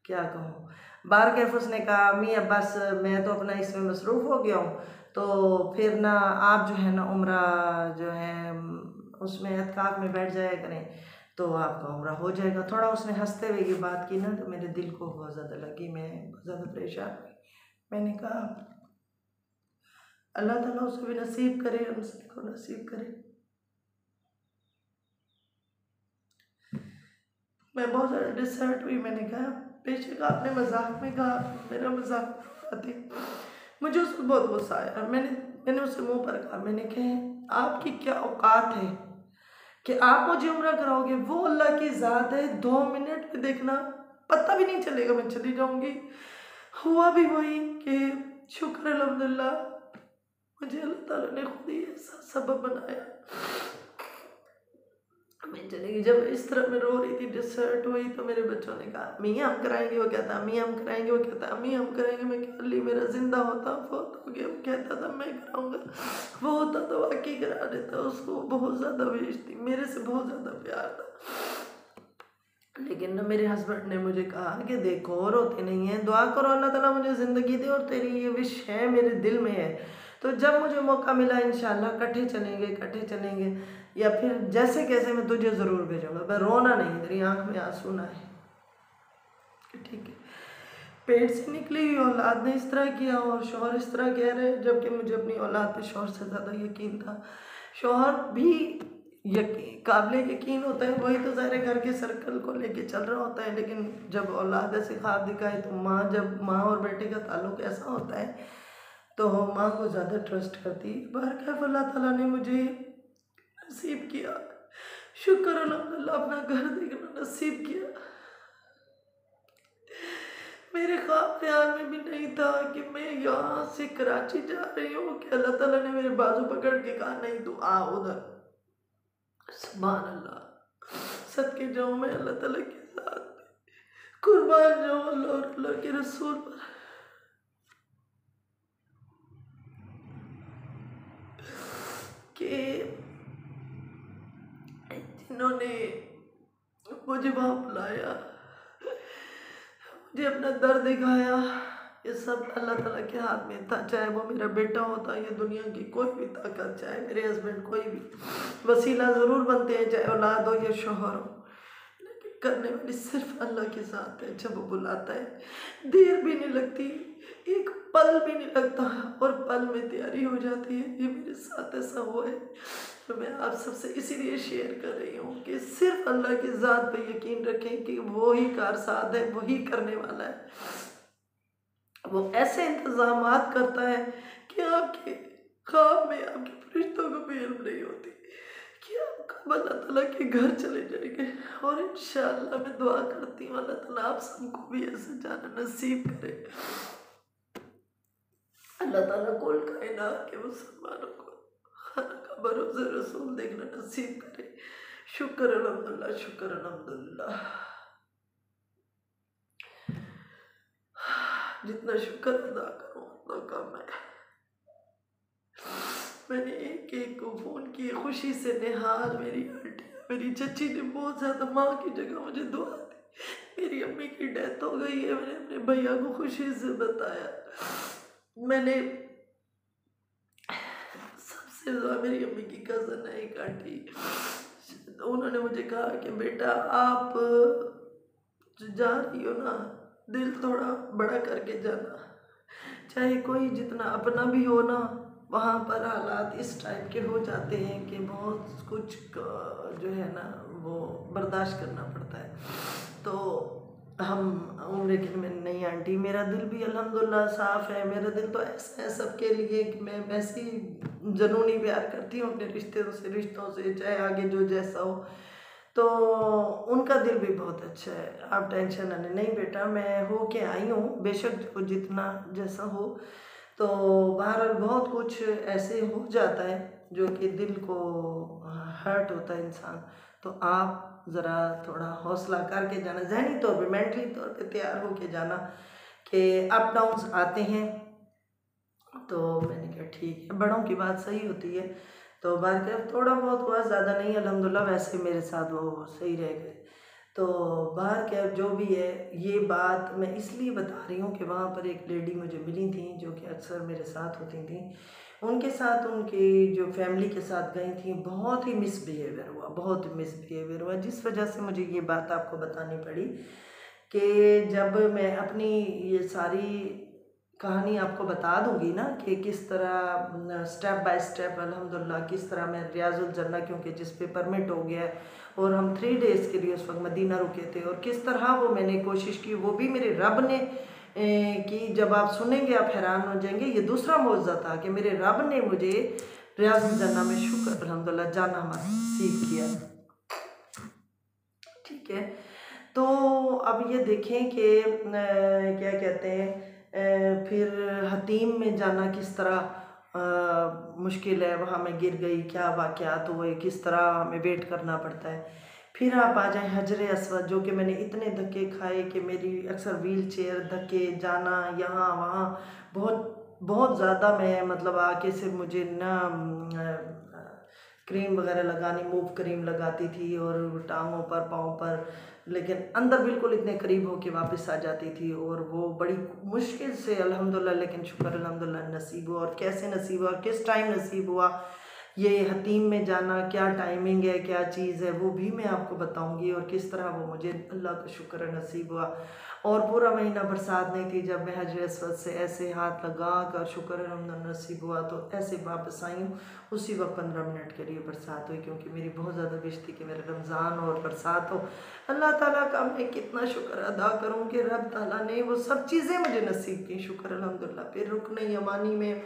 क्या कहूँ, बार कैफ उसने कहा अम्मी अब बस मैं तो अपना इसमें मसरूफ़ हो गया हूँ, तो फिर ना आप जो है ना उम्रा जो है उसमें एतकाफ़ में बैठ जाया करें तो आपका उम्रा हो जाएगा। थोड़ा उसने हंसते हुए ये बात की ना, तो मेरे दिल को बहुत ज़्यादा लगी, मैं बहुत ज़्यादा परेशान हुई। मैंने कहा अल्लाह ताला उसे भी नसीब करे, हम सबको नसीब करे। मैं बहुत ज़्यादा डिसहर्ट हुई। मैंने कहा बेशक आपने मजाक में कहा, मेरा मजाक आती, मुझे उस पर बहुत गुस्सा आया। मैंने उससे मुंह पर कहा, मैंने कहा आपकी क्या औकात है कि आप मुझे उम्रा कराओगे, वो अल्लाह की ज़ात है, 2 मिनट में देखना पता भी नहीं चलेगा मैं चली जाऊंगी। हुआ भी वही कि शुक्र अल्हम्दुलिल्लाह मुझे अल्लाह ताला ने खुद ही ऐसा सबब बनाया, मैं चली गई। जब इस तरह मैं रो रही थी, डिसहर्ट हुई, तो मेरे बच्चों ने कहा अम्मी हम कराएंगे, वो कहता अम्मी हम कराएंगे, वो कहता अम्मी हम कराएंगे। मैं कह ली मेरा जिंदा होता बहुत हो गया, वो कहता था मैं कराऊंगा, वो होता तो वाकई करा देता। उसको बहुत ज़्यादा विश थी, मेरे से बहुत ज़्यादा प्यार था। लेकिन ना मेरे हस्बैंड ने मुझे कहा कि देखो रोते नहीं है, दुआ करो अल्लाह ताला मुझे ज़िंदगी दे, और तेरी ये विश है मेरे दिल में है, तो जब मुझे मौका मिला इंशाल्लाह इकट्ठे चलेंगे, या फिर जैसे कैसे मैं तुझे ज़रूर भेजूंगा। मैं रोना नहीं, तेरी आंख में आंसू ना है, ठीक है। पेट से निकली हुई औलाद ने इस तरह किया और शौहर इस तरह कह रहे, जबकि मुझे अपनी औलाद पे शौहर से ज़्यादा यकीन था। शौहर भी काबिल यकीन होता है, वही तो सारे घर के सर्कल को लेके चल रहा होता है, लेकिन जब औलाद ऐसे ख्वाब दिखाए तो जब माँ और बेटे का ताल्लुक ऐसा होता है तो माँ को ज़्यादा ट्रस्ट करती। बहरकैफ अल्लाह ताला ने मुझे नसीब किया, शुक्र अल्हम्दुलिल्लाह, अपना घर देखना नसीब किया। मेरे ख्वाब ख्याल में भी नहीं था कि मैं यहाँ से कराची जा रही हूँ कि अल्लाह ताला ने मेरे बाजू पकड़ के कहा नहीं तू आ उधर। सुभान अल्लाह, सदके जाऊँ मैं अल्लाह ताला के साथ, कुर्बान जाऊँ अल्लाह और अल्लाह के रसूल पर। कि जिन्होंने मुझे वहाँ बुलाया, मुझे अपना दर्द दिखाया, ये सब अल्लाह ताला के हाथ में था। चाहे वो मेरा बेटा होता, ये दुनिया की कोई भी ताकत, चाहे मेरे हस्बैंड, कोई भी वसीला ज़रूर बनते हैं, चाहे औलाद हो या शौहर हो, लेकिन करने वाली सिर्फ अल्लाह के साथ है। जब वो बुलाता है देर भी नहीं लगती, एक पल भी नहीं लगता और पल में तैयारी हो जाती है। ये मेरे साथ ऐसा हुआ है। तो मैं आप सबसे इसीलिए शेयर कर रही हूँ कि सिर्फ अल्लाह की ज़ात पे यकीन रखें कि वो ही कारसाद है, वही करने वाला है। वो ऐसे इंतज़ामात करता है कि आपके ख्वाब में आपके फरिश्तों को भी इल्म नहीं होती कि आप कब अल्लाह ताला के घर चले जाएंगे। और इंशाअल्लाह मैं दुआ करती हूँ अल्लाह ताला आप सबको भी ऐसे जाना नसीब करे। अल्लाह ताला कुल कायनात के मुसलमानों को खाना का बरोज़ रसूल देखना नसीब करे। शुक्र अल्हम्दुलिल्लाह, शुक्र अल्हम्दुलिल्लाह। जितना शुक्र अदा करूँ उतना कम है। मैंने एक एक को फ़ोन किए खुशी से। निहाल, मेरी आंटी, मेरी चची ने बहुत ज़्यादा माँ की जगह मुझे दुआ दी। मेरी अम्मी की डेथ हो गई है, मैंने अपने भैया को खुशी से बताया। मैंने सबसे ज़्यादा मेरी अम्मी की कज़न है एक आंटी, तो उन्होंने मुझे कहा कि बेटा आप जा रही हो ना, दिल थोड़ा बड़ा करके जाना। चाहे कोई जितना अपना भी हो ना, वहाँ पर हालात इस टाइप के हो जाते हैं कि बहुत कुछ जो है ना वो बर्दाश्त करना पड़ता है। तो हम लेकिन मैं नहीं आंटी, मेरा दिल भी अल्हम्दुलिल्लाह साफ़ है। मेरा दिल तो ऐसा है सबके लिए कि मैं वैसे ही जुनूनी प्यार करती हूँ अपने रिश्तों से चाहे आगे जो जैसा हो। तो उनका दिल भी बहुत अच्छा है, आप टेंशन न लें। नहीं बेटा, मैं हो के आई हूँ, बेशक जो जितना जैसा हो। तो बहरहाल बहुत कुछ ऐसे हो जाता है जो कि दिल को हर्ट होता है इंसान। तो आप ज़रा थोड़ा हौसला करके जाना, ज़हनी तौर पे मेंटली तौर पे तैयार होके जाना कि अप डाउन्स आते हैं। तो मैंने कहा ठीक है, बड़ों की बात सही होती है। तो बाहर का थोड़ा बहुत हुआ, ज़्यादा नहीं अल्हम्दुलिल्लाह, वैसे मेरे साथ वो सही रह गए। तो बाहर क्या जो भी है, ये बात मैं इसलिए बता रही हूँ कि वहाँ पर एक लेडी मुझे मिली थी जो कि अक्सर मेरे साथ होती थी। उनके साथ उनकी जो फैमिली के साथ गई थी, बहुत ही मिसबिहेवियर हुआ, बहुत मिसबिहेवियर हुआ, जिस वजह से मुझे ये बात आपको बतानी पड़ी कि जब मैं अपनी ये सारी कहानी आपको बता दूंगी ना कि किस तरह स्टेप बाय स्टेप अल्हम्दुलिल्लाह किस तरह मैं रियाजुल जन्नह, क्योंकि जिस पे परमिट हो गया है और हम 3 डेज़ के लिए उस वक्त मदीना रुके थे, और किस तरह वो मैंने कोशिश की, वो भी मेरे रब ने की। जब आप सुनेंगे आप हैरान हो जाएंगे। ये दूसरा मौज़ा था कि मेरे रब ने मुझे रियाजुल जन्नह में शुक्र अल्हम्दुलिल्लाह जाना नसीब किया। ठीक है, तो अब ये देखें कि क्या कहते हैं, फिर हतीम में जाना किस तरह मुश्किल है। वहाँ मैं गिर गई, क्या वाक़यात हुए, किस तरह हमें वेट करना पड़ता है। फिर आप आ जाएं हजर अस्वद, जो कि मैंने इतने धक्के खाए कि मेरी अक्सर व्हील चेयर धक्के, जाना यहाँ वहाँ, बहुत बहुत ज़्यादा मैं मतलब आके से मुझे ना क्रीम वगैरह लगानी, मूव क्रीम लगाती थी और टांगों पर, पाँव पर, लेकिन अंदर बिल्कुल इतने करीब होके वापस आ जाती थी। और वो बड़ी मुश्किल से अल्हम्दुलिल्लाह, लेकिन शुक्र अल्हम्दुलिल्लाह नसीब हुआ। और कैसे नसीब हुआ, किस टाइम नसीब हुआ, ये हतीम में जाना क्या टाइमिंग है, क्या चीज़ है, वो भी मैं आपको बताऊंगी। और किस तरह वो मुझे अल्लाह का शुक्र नसीब हुआ। और पूरा महीना बरसात नहीं थी। जब मैं हजर अस्वद से ऐसे हाथ लगा कर शुक्र अल्हम्दुलिल्लाह नसीब हुआ, तो ऐसे वापस आई हूँ। उसी वक्त 15 मिनट के लिए बरसात हुई, क्योंकि मेरी बहुत ज़्यादा विश थी कि मेरा रमज़ान और बरसात हो। अल्लाह ताला का मैं कितना शुक्र अदा करूँ कि रब ताला ने वो सब चीज़ें मुझे नसीब की, शुक्र अल्हम्दुलिल्लाह। फिर रुकने यमानी में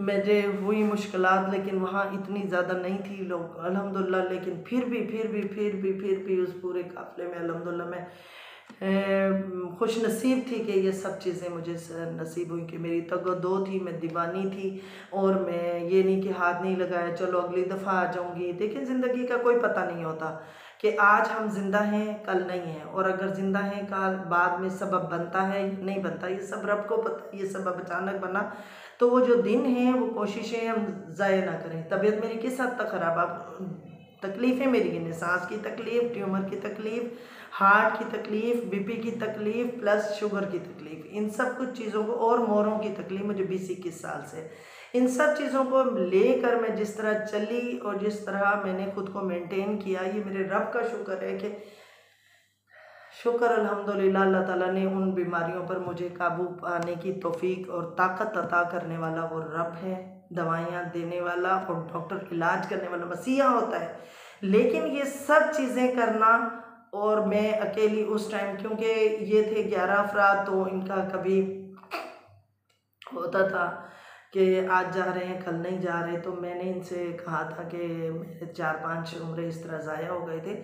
मुझे हुई मुश्किलात, लेकिन वहाँ इतनी ज़्यादा नहीं थी लोग अल्हम्दुलिल्लाह। लेकिन फिर भी उस पूरे काफ़िले में अल्हम्दुलिल्लाह मैं खुश नसीब थी कि ये सब चीज़ें मुझे नसीब हुई। कि मेरी तगदो थी, मैं दीवानी थी, और मैं ये नहीं कि हाथ नहीं लगाया चलो अगली दफ़ा आ जाऊँगी। लेकिन ज़िंदगी का कोई पता नहीं होता कि आज हम जिंदा हैं कल नहीं हैं, और अगर जिंदा हैं कल बाद में सबब बनता है नहीं बनता, ये सब रब को पता। ये सबब अचानक बना, तो वो जो दिन है वो कोशिशें हम ज़ाया ना करें। तबीयत मेरी किस हद तक ख़राब, अब तकलीफ़ें मेरी गिने, सांस की तकलीफ़, ट्यूमर की तकलीफ़, हार्ट की तकलीफ़, बीपी की तकलीफ़, प्लस शुगर की तकलीफ़, इन सब कुछ चीज़ों को, और मोरों की तकलीफ़ मुझे 20-21 साल से। इन सब चीज़ों को लेकर मैं जिस तरह चली और जिस तरह मैंने खुद को मेंटेन किया, ये मेरे रब का शुक्र है कि शुक्र अल्हम्दुलिल्लाह, अल्लाह ताला ने उन बीमारियों पर मुझे काबू पाने की तौफीक और ताकत अता करने वाला वो रब है, दवाइयाँ देने वाला और डॉक्टर इलाज करने वाला मसीहा होता है। लेकिन ये सब चीज़ें करना, और मैं अकेली उस टाइम, क्योंकि ये थे 11 अफराद, तो इनका कभी होता था कि आज जा रहे हैं कल नहीं जा रहे, तो मैंने इनसे कहा था कि मेरे 4-5 उम्रे इस तरह ज़ाया हो गए थे,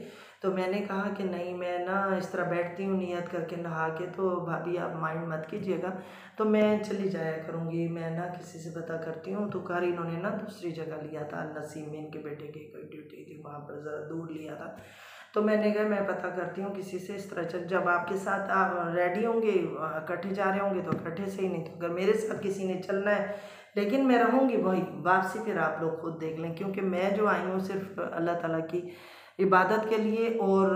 तो मैंने कहा कि नहीं, मैं ना इस तरह बैठती हूँ नियत करके नहा के, तो भाभी आप माइंड मत कीजिएगा, तो मैं चली जाया करूँगी, मैं ना किसी से पता करती हूँ। तो घर इन्होंने ना दूसरी जगह लिया था, नसीम में इनके बेटे की कोई ड्यूटी थी, वहाँ पर ज़रा दूर लिया था। तो मैंने कहा मैं पता करती हूँ किसी से, इस तरह चल, जब आपके साथ आप रेडी होंगे, इकट्ठे जा रहे होंगे तो इकट्ठे से ही, नहीं तो अगर मेरे साथ किसी ने चलना है, लेकिन मैं रहूँगी वही, वापसी फिर आप लोग खुद देख लें, क्योंकि मैं जो आई हूँ सिर्फ अल्लाह ताला की इबादत के लिए, और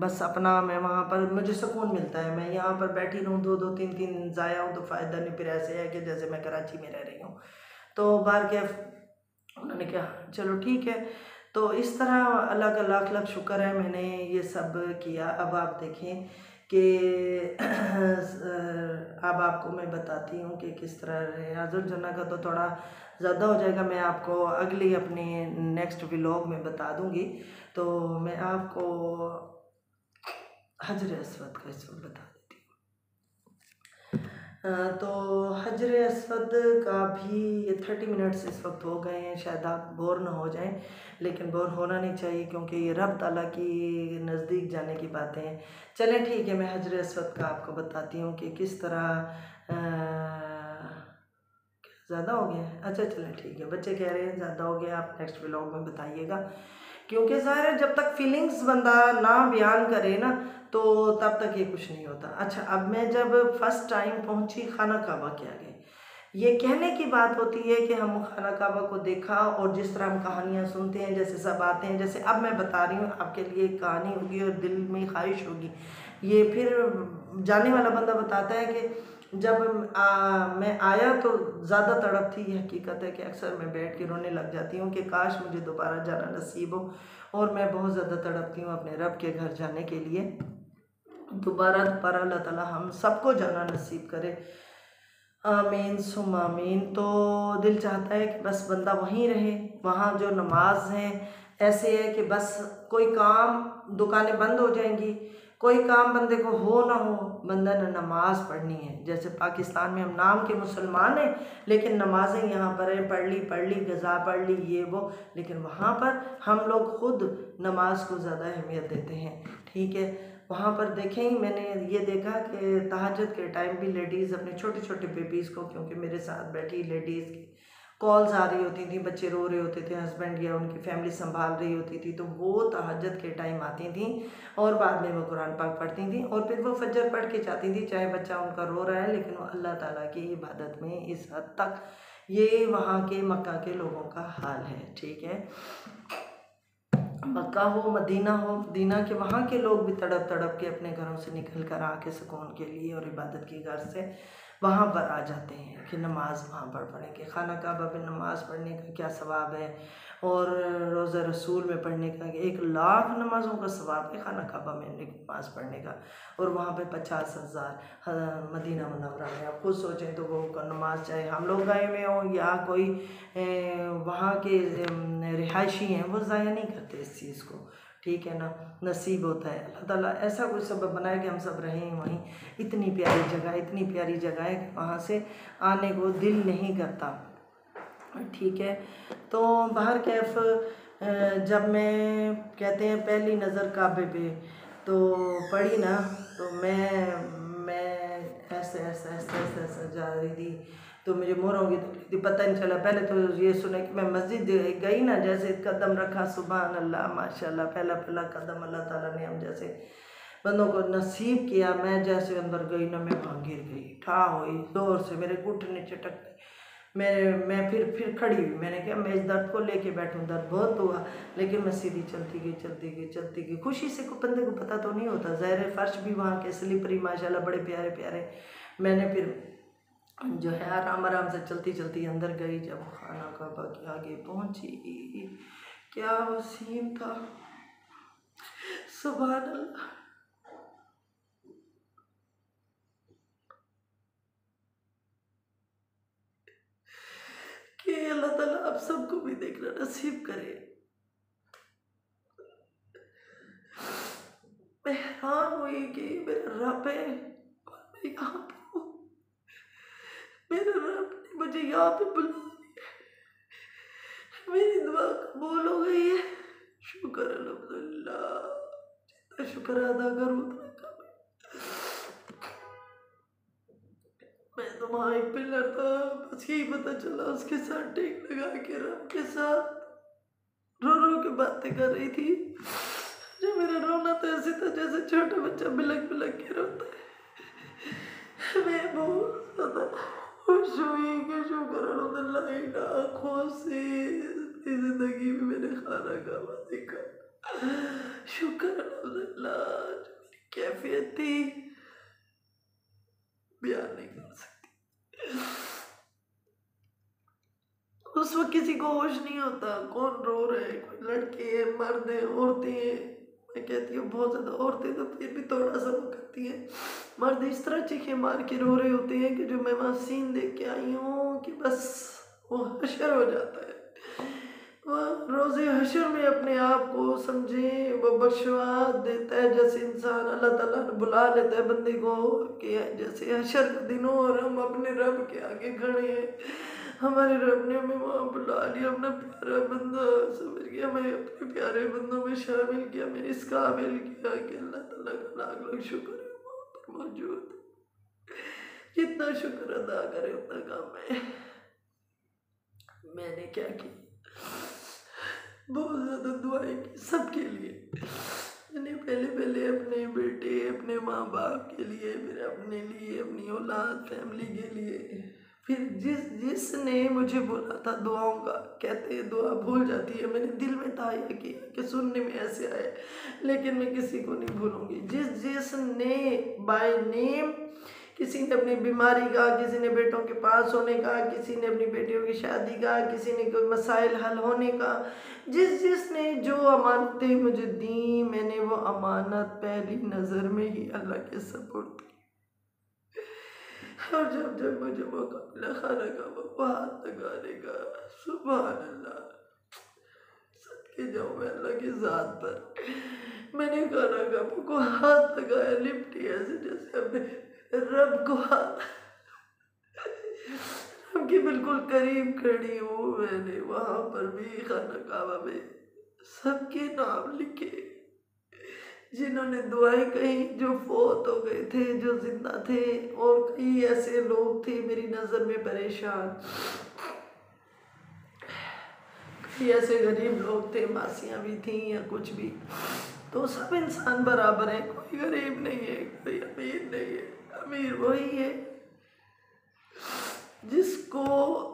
बस अपना, मैं वहाँ पर मुझे सुकून मिलता है। मैं यहाँ पर बैठी रहूँ 2-2 3-3 दिन ज़ाया हूँ तो फ़ायदा नहीं, फिर ऐसे है कि जैसे मैं कराची में रह रही हूँ। तो बाहर क्या, उन्होंने कहा चलो ठीक है। तो इस तरह अल्लाह का लाख लाख शुक्र है, मैंने ये सब किया। अब आप देखें कि अब आपको मैं बताती हूँ कि किस तरह हज़रत जन्ना का तो थोड़ा ज़्यादा हो जाएगा, मैं आपको अगली अपने नेक्स्ट व्लॉग में बता दूँगी। तो मैं आपको हजर अस्वद का इस वक्त बता देती हूँ। तो हजर अस्वद का भी 30 मिनट्स इस वक्त हो गए हैं, शायद आप बोर ना हो जाएं, लेकिन बोर होना नहीं चाहिए क्योंकि ये रब ताला की नज़दीक जाने की बातें हैं। चलें ठीक है, मैं हजर अस्वद का आपको बताती हूँ कि किस तरह। ज़्यादा हो गया है, अच्छा चलें ठीक है, बच्चे कह रहे हैं ज़्यादा हो गया, आप नेक्स्ट व्लॉग में बताइएगा, क्योंकि ज़ाहिर है जब तक फीलिंग्स बंदा ना बयान करे ना, तो तब तक ये कुछ नहीं होता। अच्छा, अब मैं जब फर्स्ट टाइम पहुंची खाना काबा के आगे, ये कहने की बात होती है कि हम खाना काबा को देखा, और जिस तरह हम कहानियाँ सुनते हैं, जैसे सब आते हैं, जैसे अब मैं बता रही हूँ आपके लिए, एक कहानी होगी और दिल में ख्वाहिश होगी। ये फिर जाने वाला बंदा बताता है कि जब मैं आया तो ज़्यादा तड़प थी। ये हकीकत है कि अक्सर मैं बैठ के रोने लग जाती हूँ कि काश मुझे दोबारा जाना नसीब हो, और मैं बहुत ज़्यादा तड़पती हूँ अपने रब के घर जाने के लिए। दोबारा अल्लाह ताला हम सबको जाना नसीब करे, आमीन सुम आमीन। तो दिल चाहता है कि बस बंदा वहीं रहे, वहाँ जो नमाज हैं ऐसे है कि बस कोई काम, दुकानें बंद हो जाएंगी, कोई काम बंदे को हो ना हो, बंदा ने नमाज पढ़नी है। जैसे पाकिस्तान में हम नाम के मुसलमान हैं, लेकिन नमाजें यहाँ पर हैं, पढ़ ली गज़ा पढ़ ली ये वो, लेकिन वहाँ पर हम लोग खुद नमाज को ज़्यादा अहमियत देते हैं। ठीक है, वहाँ पर देखें, मैंने ये देखा कि तहज्जुद के टाइम भी लेडीज़ अपने छोटे छोटे बेबीज़ को, क्योंकि मेरे साथ बैठी लेडीज़ की कॉल्स आ रही होती थी, बच्चे रो रहे होते थे, हस्बैंड या उनकी फैमिली संभाल रही होती थी, तो वो तहज्जुद के टाइम आती थी और बाद में वो कुरान पाक पढ़ती थी, और फिर वो फजर पढ़ के जाती थी, चाहे बच्चा उनका रो रहा है, लेकिन वो अल्लाह ताला की इबादत में इस हद तक। ये वहाँ के मक्का के लोगों का हाल है। ठीक है, मक्का हो मदीना हो, मदीना के वहाँ के लोग भी तड़प तड़प के अपने घरों से निकल कर आके सुकून के लिए और इबादत की गर्ज से वहाँ पर आ जाते हैं कि नमाज वहाँ पर पढ़ेंगे। खाना काबा में नमाज पढ़ने का क्या सवाब है, और रोज़ा रसूल में पढ़ने का 1,00,000 नमाज़ों का सवाब है खाना काबा में नमाज पढ़ने का, और वहाँ पे 50,000 मदीना मुनव्वरा में। आप खुद सोचें तो वो नमाज, चाहे हम लोग गए हुए हों या कोई वहाँ के रिहायशी हैं, वो ज़ाया नहीं करते इस चीज़ को। ठीक है ना, नसीब होता है, अल्लाह ताला ऐसा कोई सबब बनाए कि हम सब रहें वहीं। इतनी प्यारी जगह है कि वहाँ से आने को दिल नहीं करता। ठीक है, तो बाहर कैफ जब मैं, कहते हैं पहली नज़र काबे पे तो पड़ी ना, तो मैं ऐसे ऐसे ऐसे ऐसे ऐसे जा रही थी, तो मुझे मोरों की तकलीफ थी, पता नहीं चला। पहले तो ये सुना कि मैं मस्जिद गई ना, जैसे कदम रखा, सुभान अल्लाह माशाल्लाह, पहला पहला कदम अल्लाह ताला ने हम जैसे बंदों को नसीब किया। मैं जैसे अंदर गई ना, मैं वहाँ गिर गई, ठा हुई जोर से, मेरे घुटने चटक गए। मैं फिर खड़ी हुई, मैंने कहा मैं इस दर्द को लेके बैठूं, दर्द बहुत हुआ, लेकिन मैं सीधी चलती गई। खुशी से को बंदे को पता तो नहीं होता, ज़ाहिर फर्श भी वहाँ के स्लिपरी माशाल्लाह बड़े प्यारे प्यारे। मैंने फिर जो है आराम से चलती अंदर गई। जब खाना काबा के आगे पहुँची, क्या वसीम था, सुभान अल्लाह। आप सबको भी देखना नसीब करे। मैं हैरान हुई कि मेरा रब है और मैं यहाँ पे हूँ। मेरा रब ने मुझे यहाँ पे बुला लिया, मेरी दुआ कबूल हो गई है। शुक्र अल्हम्दुलिल्लाह, जितना शुक्र अदा करूँ उतना कम है। मैं तो वहाँ एक पिलर था, बस यही पता चला उसके साथ टेक लगा के रब के साथ रो रो के बातें कर रही थी। जो मेरा रोना तो ऐसे था जैसे छोटा बच्चा बिलक बिलक के रोता है। मैं बहुत ज़्यादा खुश हुई कि शुक्र अल्हम्दुलिल्लाह इन आँखों से अपनी ज़िंदगी में मैंने खाना खावा देखा। शुक्र अल्हम्दुलिल्लाह, जो मेरी कैफियत थी बयान नहीं कर सकती। उस वक्त किसी को होश नहीं होता कौन रो रहे है, कोई लड़के हैं, मर्द हैं, औरतें हैं। मैं कहती हूँ बहुत ज़्यादा औरतें तो फिर भी थोड़ा सा वो करती हैं, मर्द इस तरह चीखें मार के रो रहे होते हैं कि जो मैं वहाँ सीन देख के आई हूँ कि बस वो हशर हो जाता है। वह रोज़े हशर में अपने आप को समझे, वो बख्शवा देता है जैसे इंसान अल्लाह ताला ने बुला लेता है बंदे को कि जैसे हशर का दिन हो और हम अपने रब के आगे खड़े हैं। हमारे रब ने हमें वहाँ बुला लिया, अपना प्यारा बंदा समझ गया, मैं अपने प्यारे बंदों में शामिल किया, मैं इस काबिल किया कि अल्लाह ताला का लाख लाख शुक्र है वहाँ पर मौजूद। जितना शुक्र अदा करे उतना कम है। मैंने क्या किया, बहुत ज़्यादा दुआएं की सबके लिए। मैंने पहले अपने बेटे, अपने माँ बाप के लिए, फिर अपने लिए, अपनी औलाद, फैमिली के लिए, फिर जिसने मुझे बोला था दुआओं का, कहते हैं दुआ भूल जाती है, मैंने दिल में ताया किया कि सुनने में ऐसे आए, लेकिन मैं किसी को नहीं भूलूंगी। जिसने बाय नेम, किसी ने अपनी बीमारी का, किसी ने बेटों के पास होने का, किसी ने अपनी बेटियों की शादी का, किसी ने कोई मसाइल हल होने का, जिसने जो अमानतें मुझे दी, मैंने वो अमानत पहली नज़र में ही अल्लाह के सपुर्द की। और जब मुझे मौका मिला खाना का वो हाथ लगाने का, सुभान अल्लाह, सदके जाऊँ मैं अल्लाह की ज़ात पर, मैंने खाना का को हाथ लगाया, लिपटी ऐसे जैसे अपने रब को हाथ, रब के बिल्कुल करीब खड़ी हूँ। मैंने वहाँ पर भी खाना काबा में सबके नाम लिखे जिन्होंने दुआएं कही, जो फोत हो गए थे, जो जिंदा थे, और कई ऐसे लोग थे मेरी नज़र में परेशान, कई ऐसे गरीब लोग थे, मासियाँ भी थीं या कुछ भी। तो सब इंसान बराबर है, कोई गरीब नहीं है, कोई अमीर नहीं है। अमीर वही है जिसको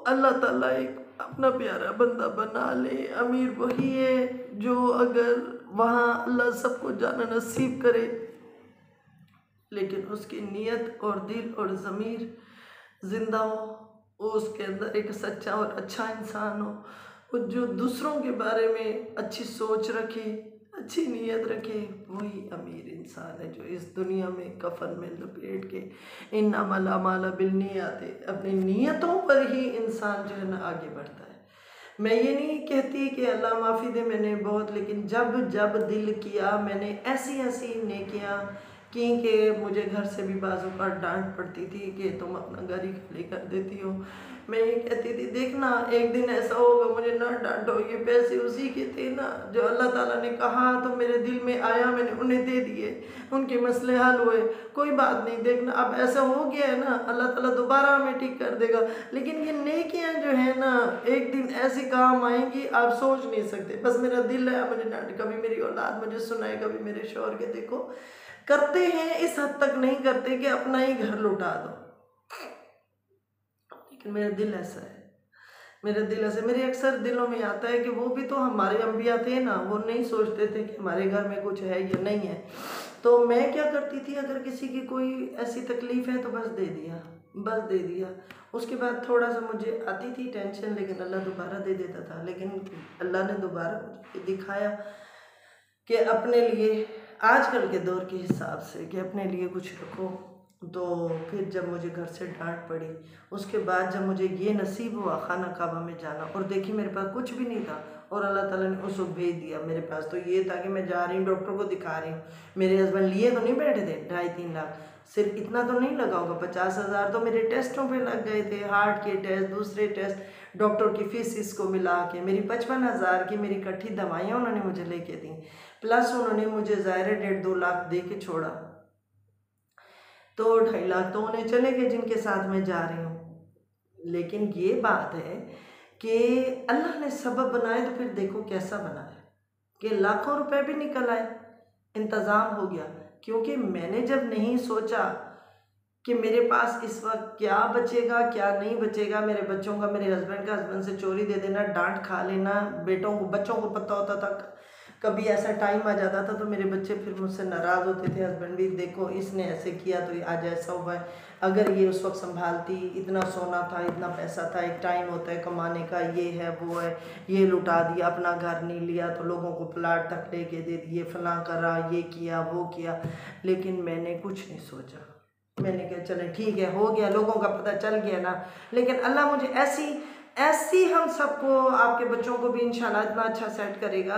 अल्लाह ताला एक अपना प्यारा बंदा बना ले। अमीर वही है जो अगर वहाँ अल्लाह सबको जाना नसीब करे, लेकिन उसकी नीयत और दिल और ज़मीर ज़िंदा हो, उसके अंदर एक सच्चा और अच्छा इंसान हो, वो जो दूसरों के बारे में अच्छी सोच रखे, अच्छी नीयत रखे, वही अमीर इंसान है जो इस दुनिया में कफन में लपेट के इन्नमल अमाल बिन्नियात, अपनी नीयतों पर ही इंसान जो है ना आगे बढ़ता है। मैं ये नहीं कहती कि अल्लाह माफ़ी दे, मैंने बहुत, लेकिन जब दिल किया, मैंने ऐसी नेकियां की कि मुझे घर से भी बाज़ों पर डांट पड़ती थी कि तुम अपना घर ही खाली कर देती हो। मैं ये कहती थी देखना एक दिन ऐसा होगा मुझे ना डांटो, ये पैसे उसी के थे ना जो अल्लाह ताला ने कहा तो मेरे दिल में आया, मैंने उन्हें दे दिए, उनके मसले हल हुए, कोई बात नहीं, देखना अब ऐसा हो गया है ना, अल्लाह ताला दोबारा हमें ठीक कर देगा। लेकिन ये नेकियां जो है ना एक दिन ऐसी काम आएंगी आप सोच नहीं सकते। बस मेरा दिल है मुझे डांटे, कभी मेरी औलाद मुझे सुनाए, कभी मेरे शौहर के, देखो करते हैं इस हद तक नहीं करते कि अपना ही घर लुटा दो, लेकिन मेरा दिल ऐसा है, मेरा दिल ऐसे, मेरे अक्सर दिलों में आता है कि वो भी तो हमारे अंबिया थे ना, वो नहीं सोचते थे कि हमारे घर में कुछ है या नहीं है। तो मैं क्या करती थी, अगर किसी की कोई ऐसी तकलीफ़ है तो बस दे दिया। उसके बाद थोड़ा सा मुझे आती थी टेंशन, लेकिन अल्लाह दोबारा दे देता था। लेकिन अल्लाह ने दोबारा मुझे दिखाया कि अपने लिए, आजकल के दौर के हिसाब से, कि अपने लिए कुछ रखो, तो फिर जब मुझे घर से डांट पड़ी, उसके बाद जब मुझे ये नसीब हुआ खाना काबा में जाना, और देखिए मेरे पास कुछ भी नहीं था और अल्लाह ताला ने उसको भेज दिया मेरे पास। तो ये था कि मैं जा रही हूँ, डॉक्टर को दिखा रही हूँ। मेरे हस्बैंड लिए तो नहीं बैठे थे 2.5-3 लाख, सिर्फ इतना तो नहीं लगा होगा, 50,000 तो मेरे टेस्टों पे लग गए थे, हार्ट के टेस्ट, दूसरे टेस्ट, डॉक्टर की फीस इसको मिला के मेरी 55,000 की मेरी इकट्ठी दवाइयाँ उन्होंने मुझे लेके दी, प्लस उन्होंने मुझे ज़ाहिर 1.5-2 लाख दे के छोड़ा। तो 2.5 लाख तो उन्हें चले गए जिनके साथ मैं जा रही हूँ। लेकिन ये बात है कि अल्लाह ने सबब बनाए, तो फिर देखो कैसा बनाया कि लाखों रुपए भी निकल आए, इंतज़ाम हो गया। क्योंकि मैंने जब नहीं सोचा कि मेरे पास इस वक्त क्या बचेगा क्या नहीं बचेगा, मेरे बच्चों का, मेरे हस्बैंड से चोरी दे देना, डांट खा लेना, बच्चों को पता होता था, कभी ऐसा टाइम आ जाता था तो मेरे बच्चे फिर मुझसे नाराज़ होते थे, हस्बैंड भी देखो इसने ऐसे किया तो आज ऐसा हुआ है, अगर ये उस वक्त संभालती, इतना सोना था, इतना पैसा था, एक टाइम होता है कमाने का, ये है वो है, ये लुटा दिया, अपना घर नहीं लिया तो लोगों को प्लाट तक लेके दे दिए, फलां करा, ये किया वो किया। लेकिन मैंने कुछ नहीं सोचा, मैंने कहा चले ठीक है, हो गया, लोगों का पता चल गया ना। लेकिन अल्लाह मुझे ऐसी हम सबको, आपके बच्चों को भी इंशाल्लाह इतना अच्छा सेट करेगा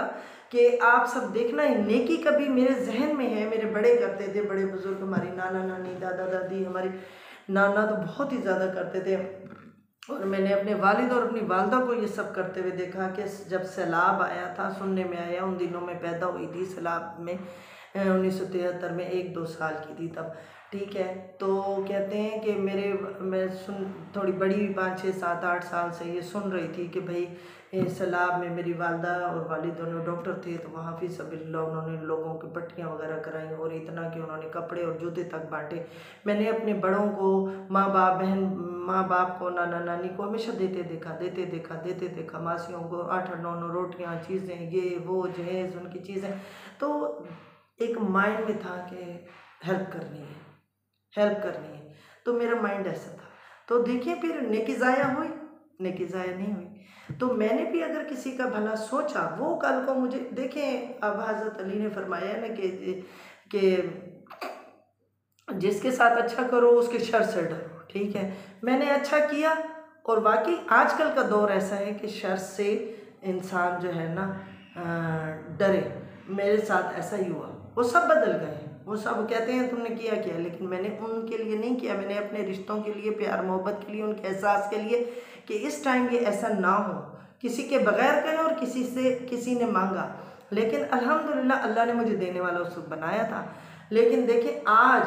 कि आप सब देखना ही। नेकी कभी मेरे जहन में है, मेरे बड़े करते थे, बड़े बुजुर्ग, हमारी नाना नानी, दादा दादी, हमारी नाना तो बहुत ही ज़्यादा करते थे, और मैंने अपने वालिद और अपनी वालदा को ये सब करते हुए देखा कि जब सैलाब आया था, सुनने में आया, उन दिनों में पैदा हुई थी, सैलाब में 1973 में 1-2 साल की थी तब, ठीक है। तो कहते हैं कि मैं थोड़ी बड़ी 5-6-7-8 साल से ये सुन रही थी कि भाई सैलाब में मेरी वालदा और वालिद दोनों डॉक्टर थे, तो वहाँ फिर सबिल्ला उन्होंने लोगों की पट्टियाँ वगैरह कराई, और इतना कि उन्होंने कपड़े और जूते तक बांटे। मैंने अपने बड़ों को, माँ बाप को, नाना नानी को हमेशा देते देखा, मासियों को 8-8 9-9 रोटियाँ, चीज़ें, ये वो जहेज़, उनकी चीज़ें। तो एक माइंड में था कि हेल्प करनी है, तो मेरा माइंड ऐसा था। तो देखिए फिर नेकी ज़ाया हुई, नेकी ज़ाया नहीं हुई। तो मैंने भी अगर किसी का भला सोचा, वो कल को मुझे देखें, अब हज़रत अली ने फरमाया ना कि जिसके साथ अच्छा करो उसके शर से डरो, ठीक है। मैंने अच्छा किया, और वाकई आजकल का दौर ऐसा है कि शर से इंसान जो है ना डरे। मेरे साथ ऐसा ही हुआ, वो सब बदल गए, वो सब कहते हैं तुमने किया क्या, लेकिन मैंने उनके लिए नहीं किया, मैंने अपने रिश्तों के लिए, प्यार मोहब्बत के लिए, उनके एहसास के लिए कि इस टाइम ये ऐसा ना हो, किसी के बगैर कहें और किसी ने मांगा। लेकिन अल्हम्दुलिल्लाह अल्लाह ने मुझे देने वाला उसको बनाया था। लेकिन देखिए आज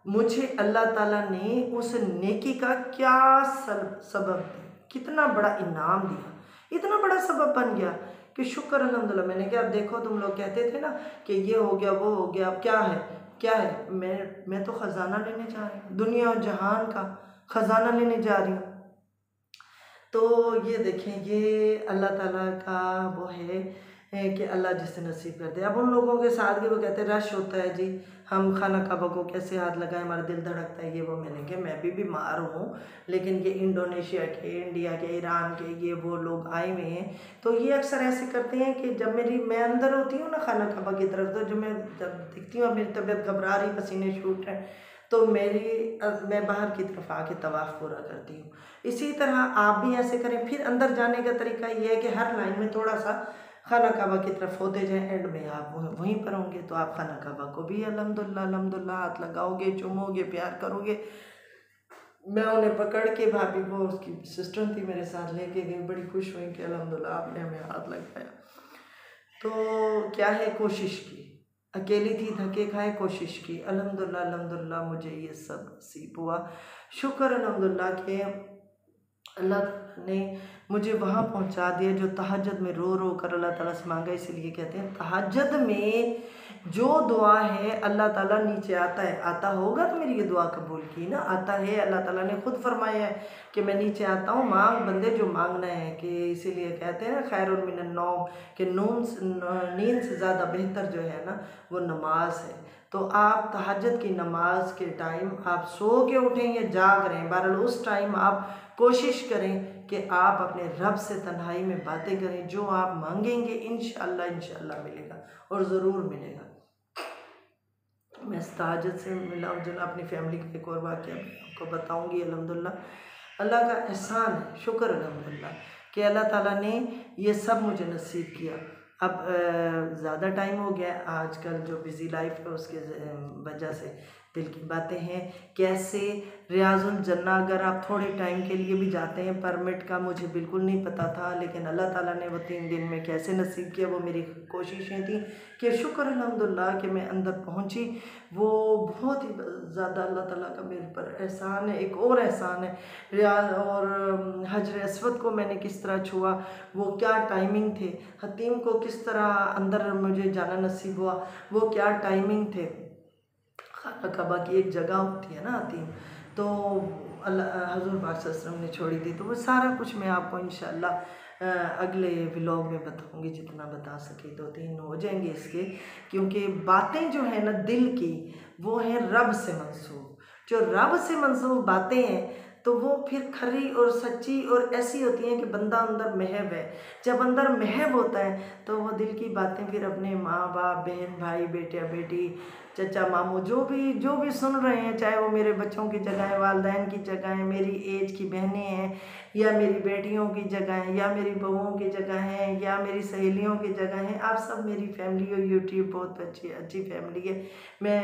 मुझे अल्लाह ताला ने उस नेकी का क्या सबब, कितना बड़ा इनाम दिया, इतना बड़ा सबब बन गया कि शुक्र अल्हम्दुलिल्लाह। मैंने कहा अब देखो, तुम लोग कहते थे ना कि ये हो गया वो हो गया, अब क्या है, मैं तो ख़जाना लेने जा रही हूँ, दुनिया और जहान का ख़जाना लेने जा रही हूँ। तो ये देखें, ये अल्लाह ताला का वो है कि अल्लाह जिसे नसीब कर दे। अब उन लोगों के साथ भी वो कहते हैं रश होता है जी, हम खाना काबा को कैसे हाथ लगाएं, हमारा दिल धड़कता है, ये वो। मैंने कहा मैं भी बीमार हूँ, लेकिन ये इंडोनेशिया के, इंडिया के, ईरान के ये वो लोग आए हुए हैं, तो ये अक्सर ऐसे करते हैं कि जब मैं अंदर होती हूँ ना खाना काबा की तरफ, तो जब दिखती हूँ मेरी तबीयत घबरा रही, पसीने छूट रहे, तो मैं बाहर की तरफ आके तवाफ़ पूरा करती हूँ। इसी तरह आप भी ऐसे करें। फिर अंदर जाने का तरीका ये है कि हर लाइन में थोड़ा सा खाना काबा की तरफ होते जाएं, एंड में आप वहीं पर होंगे तो आप खाना काबा को भी अल्हम्दुलिल्लाह हाथ लगाओगे, चूमोगे, प्यार करोगे। मैं उन्हें पकड़ के, भाभी वो उसकी सिस्टर थी मेरे साथ, लेके गई, बड़ी खुश हुई कि अल्हम्दुलिल्लाह आपने हमें हाथ लगाया। तो क्या है, कोशिश की, अकेली थी, धक्के खाए, कोशिश की, अल्हम्दुलिल्लाह मुझे ये सब नसीब हुआ। शुक्र अल्हम्दुलिल्लाह के अल्लाह ने मुझे वहाँ पहुँचा दिया जो तहज्जुद में रो रो कर अल्लाह ताला से मांगा। इसीलिए कहते हैं तहज्जुद में जो दुआ है अल्लाह ताला नीचे आता होगा तो मेरी ये दुआ कबूल की ना, आता है। अल्लाह ताला ने खुद फरमाया है कि मैं नीचे आता हूँ, मांग बंदे जो मांगना है। कि इसीलिए कहते हैं ना खैरुन मिनन नौम, कि नींद से ज़्यादा बेहतर जो है ना वो नमाज है। तो आप तहज्जुद की नमाज के टाइम आप सो के उठें या जाग रहे हैं, बहरहाल उस टाइम आप कोशिश करें कि आप अपने रब से तन्हाई में बातें करें। जो आप मांगेंगे इंशाअल्लाह मिलेगा, और ज़रूर मिलेगा। मैं ताजत से मिला हूँ। जो अपनी फैमिली का एक और वाक़या मैं आपको बताऊँगी। अल्हम्दुलिल्लाह अल्लाह का एहसान है, शुक्र अल्हम्दुलिल्लाह कि अल्लाह ताला ने ये सब मुझे नसीब किया। अब ज़्यादा टाइम हो गया, आजकल जो बिज़ी लाइफ है उसके वजह से दिल की बातें हैं। कैसे रियाजुल जन्ना अगर आप थोड़े टाइम के लिए भी जाते हैं, परमिट का मुझे बिल्कुल नहीं पता था, लेकिन अल्लाह ताला ने वो 3 दिन में कैसे नसीब किया, वो मेरी कोशिशें थी कि शुक्र अल्हम्दुलिल्लाह कि मैं अंदर पहुंची। वो बहुत ही ज़्यादा अल्लाह ताला का मेरे पर एहसान है। एक और एहसान है रियाज और हजर अस्वद को मैंने किस तरह छुआ, वो क्या टाइमिंग थे, हतीम को किस तरह अंदर मुझे जाना नसीब हुआ, वो क्या टाइमिंग थे। खाना कबा की एक जगह होती है ना हतीम, तो अल्लाह हज़ूर पाक सल्लल्लाहु अलैहि वसल्लम ने छोड़ी थी। तो वो सारा कुछ मैं आपको इंशाअल्लाह अगले व्लॉग में बताऊंगी, जितना बता सके 2-3 हो जाएंगे इसके, क्योंकि बातें जो है ना दिल की, वो है रब से मंसूब। जो रब से मंसूब बातें हैं तो वो फिर खरी और सच्ची और ऐसी होती हैं कि बंदा अंदर महब है। जब अंदर महब होता है तो वो दिल की बातें फिर अपने माँ बाप, बहन भाई, बेटे बेटी, चचा मामू, जो भी सुन रहे हैं, चाहे वो मेरे बच्चों की जगह है, वालदैन की जगह है, मेरी एज की बहनें हैं, या मेरी बेटियों की जगह है, या मेरी बहुओं की जगह है, या मेरी सहेलियों की जगह है, आप सब मेरी फैमिली हो। यूट्यूब बहुत अच्छी फैमिली है। मैं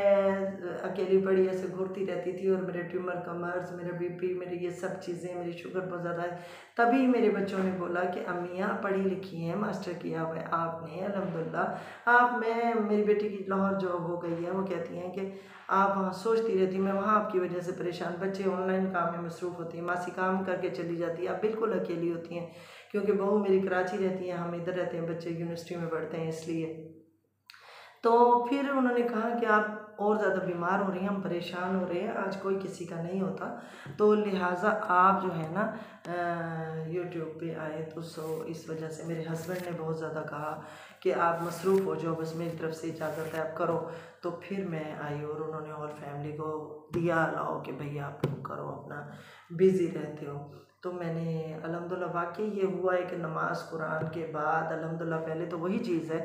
अकेली पड़ी ऐसे घूरती रहती थी, और मेरे ट्यूमर का मर्ज, मेरा बीपी, मेरी ये सब चीज़ें, मेरी शुगर बहुत ज़्यादा है। तभी मेरे बच्चों ने बोला कि अम्मी आप पढ़ी लिखी हैं, मास्टर किया हुआ है आपने, अल्हम्दुलिल्लाह आप, मैं, मेरी बेटी की लाहौर जॉब हो गई है, वो कहती हैं कि आप वहाँ सोचती रहती, मैं वहाँ आपकी वजह से परेशान, बच्चे ऑनलाइन काम में मसरूफ़ होती हैं, मासी काम करके चली जाती है, आप बिल्कुल अकेली होती हैं, क्योंकि बहू मेरी कराची रहती है, हम इधर रहते हैं, बच्चे यूनिवर्सिटी में पढ़ते हैं इसलिए। तो फिर उन्होंने कहा कि आप और ज़्यादा बीमार हो रही हैं, हम परेशान हो रहे हैं, आज कोई किसी का नहीं होता, तो लिहाजा आप जो है ना यूट्यूब पे आए। तो इस वजह से मेरे हस्बैंड ने बहुत ज़्यादा कहा कि आप मसरूफ़ हो जाओ, बस मेरी तरफ से इजाज़त है, आप करो। तो फिर मैं आई और उन्होंने और फैमिली को दिया अलाउ कि भैया आप करो, अपना बिज़ी रहते हो। तो मैंने अल्हम्दुलिल्लाह, वाकई ये हुआ है कि नमाज कुरान के बाद अल्हम्दुलिल्लाह, पहले तो वही चीज़ है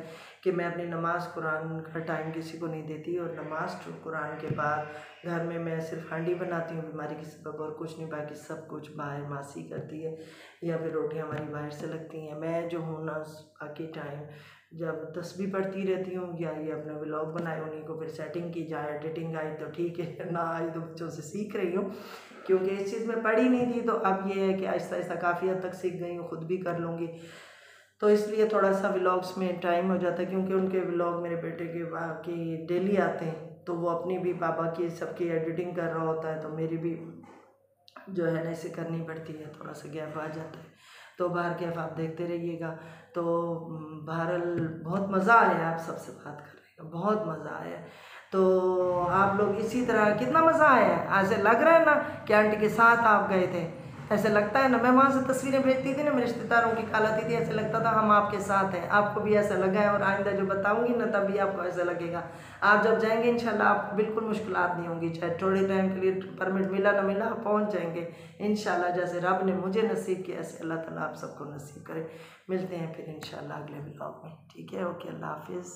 कि मैं अपनी नमाज कुरान का टाइम किसी को नहीं देती, और नमाज कुरान के बाद घर में मैं सिर्फ हांडी बनाती हूँ बीमारी की सबब, और कुछ नहीं, बाकी सब कुछ बाहर मासी करती है, या फिर रोटियाँ हमारी बाहर से लगती हैं। मैं जो हूँ ना बाकी टाइम जब तस्बीह पढ़ती रहती हूँ, या ये अपना व्लॉग बनाए, उन्हीं को फिर सेटिंग की जाए, एडिटिंग आई तो ठीक है, ना आई तो बच्चों से सीख रही हूँ, क्योंकि इस चीज़ में पढ़ी नहीं थी। तो अब ये है कि आहिस्ता आहिस्ता काफ़ी हद तक सीख गई हूँ, ख़ुद भी कर लूँगी, तो इसलिए थोड़ा सा व्लॉग्स में टाइम हो जाता है, क्योंकि उनके व्लॉग मेरे बेटे के डेली आते हैं, तो वो अपनी भी पापा की सबकी एडिटिंग कर रहा होता है, तो मेरी भी जो है ना इसे करनी पड़ती है, थोड़ा सा गैप आ जाता है। तो बाहर के आप देखते रहिएगा। तो बहरहाल बहुत मज़ा आया आप सबसे बात करने का, बहुत मज़ा आया। तो आप लोग इसी तरह, कितना मज़ा आया है, ऐसे लग रहा है ना कि आंटी के साथ आप गए थे, ऐसे लगता है ना। मैं वहाँ से तस्वीरें भेजती थी ना, मेरे रिश्तेदारों की कॉल आती थी, ऐसे लगता था हम आपके साथ हैं। आपको भी ऐसा लगा है, और आइंदा जो बताऊंगी ना तभी आपको ऐसा लगेगा। आप जब जाएंगे इंशाल्लाह आपको बिल्कुल मुश्किलात नहीं होंगी, चाहे थोड़े टाइम के लिए परमिट मिला ना मिला, आप पहुँच जाएंगे इंशाल्लाह। जैसे रब ने मुझे नसीब किया, ऐसे अल्लाह ताला आप सबको नसीब करे। मिलते हैं फिर इंशाल्लाह अगले व्लॉग में, ठीक है, ओके, अल्लाह हाफिज़।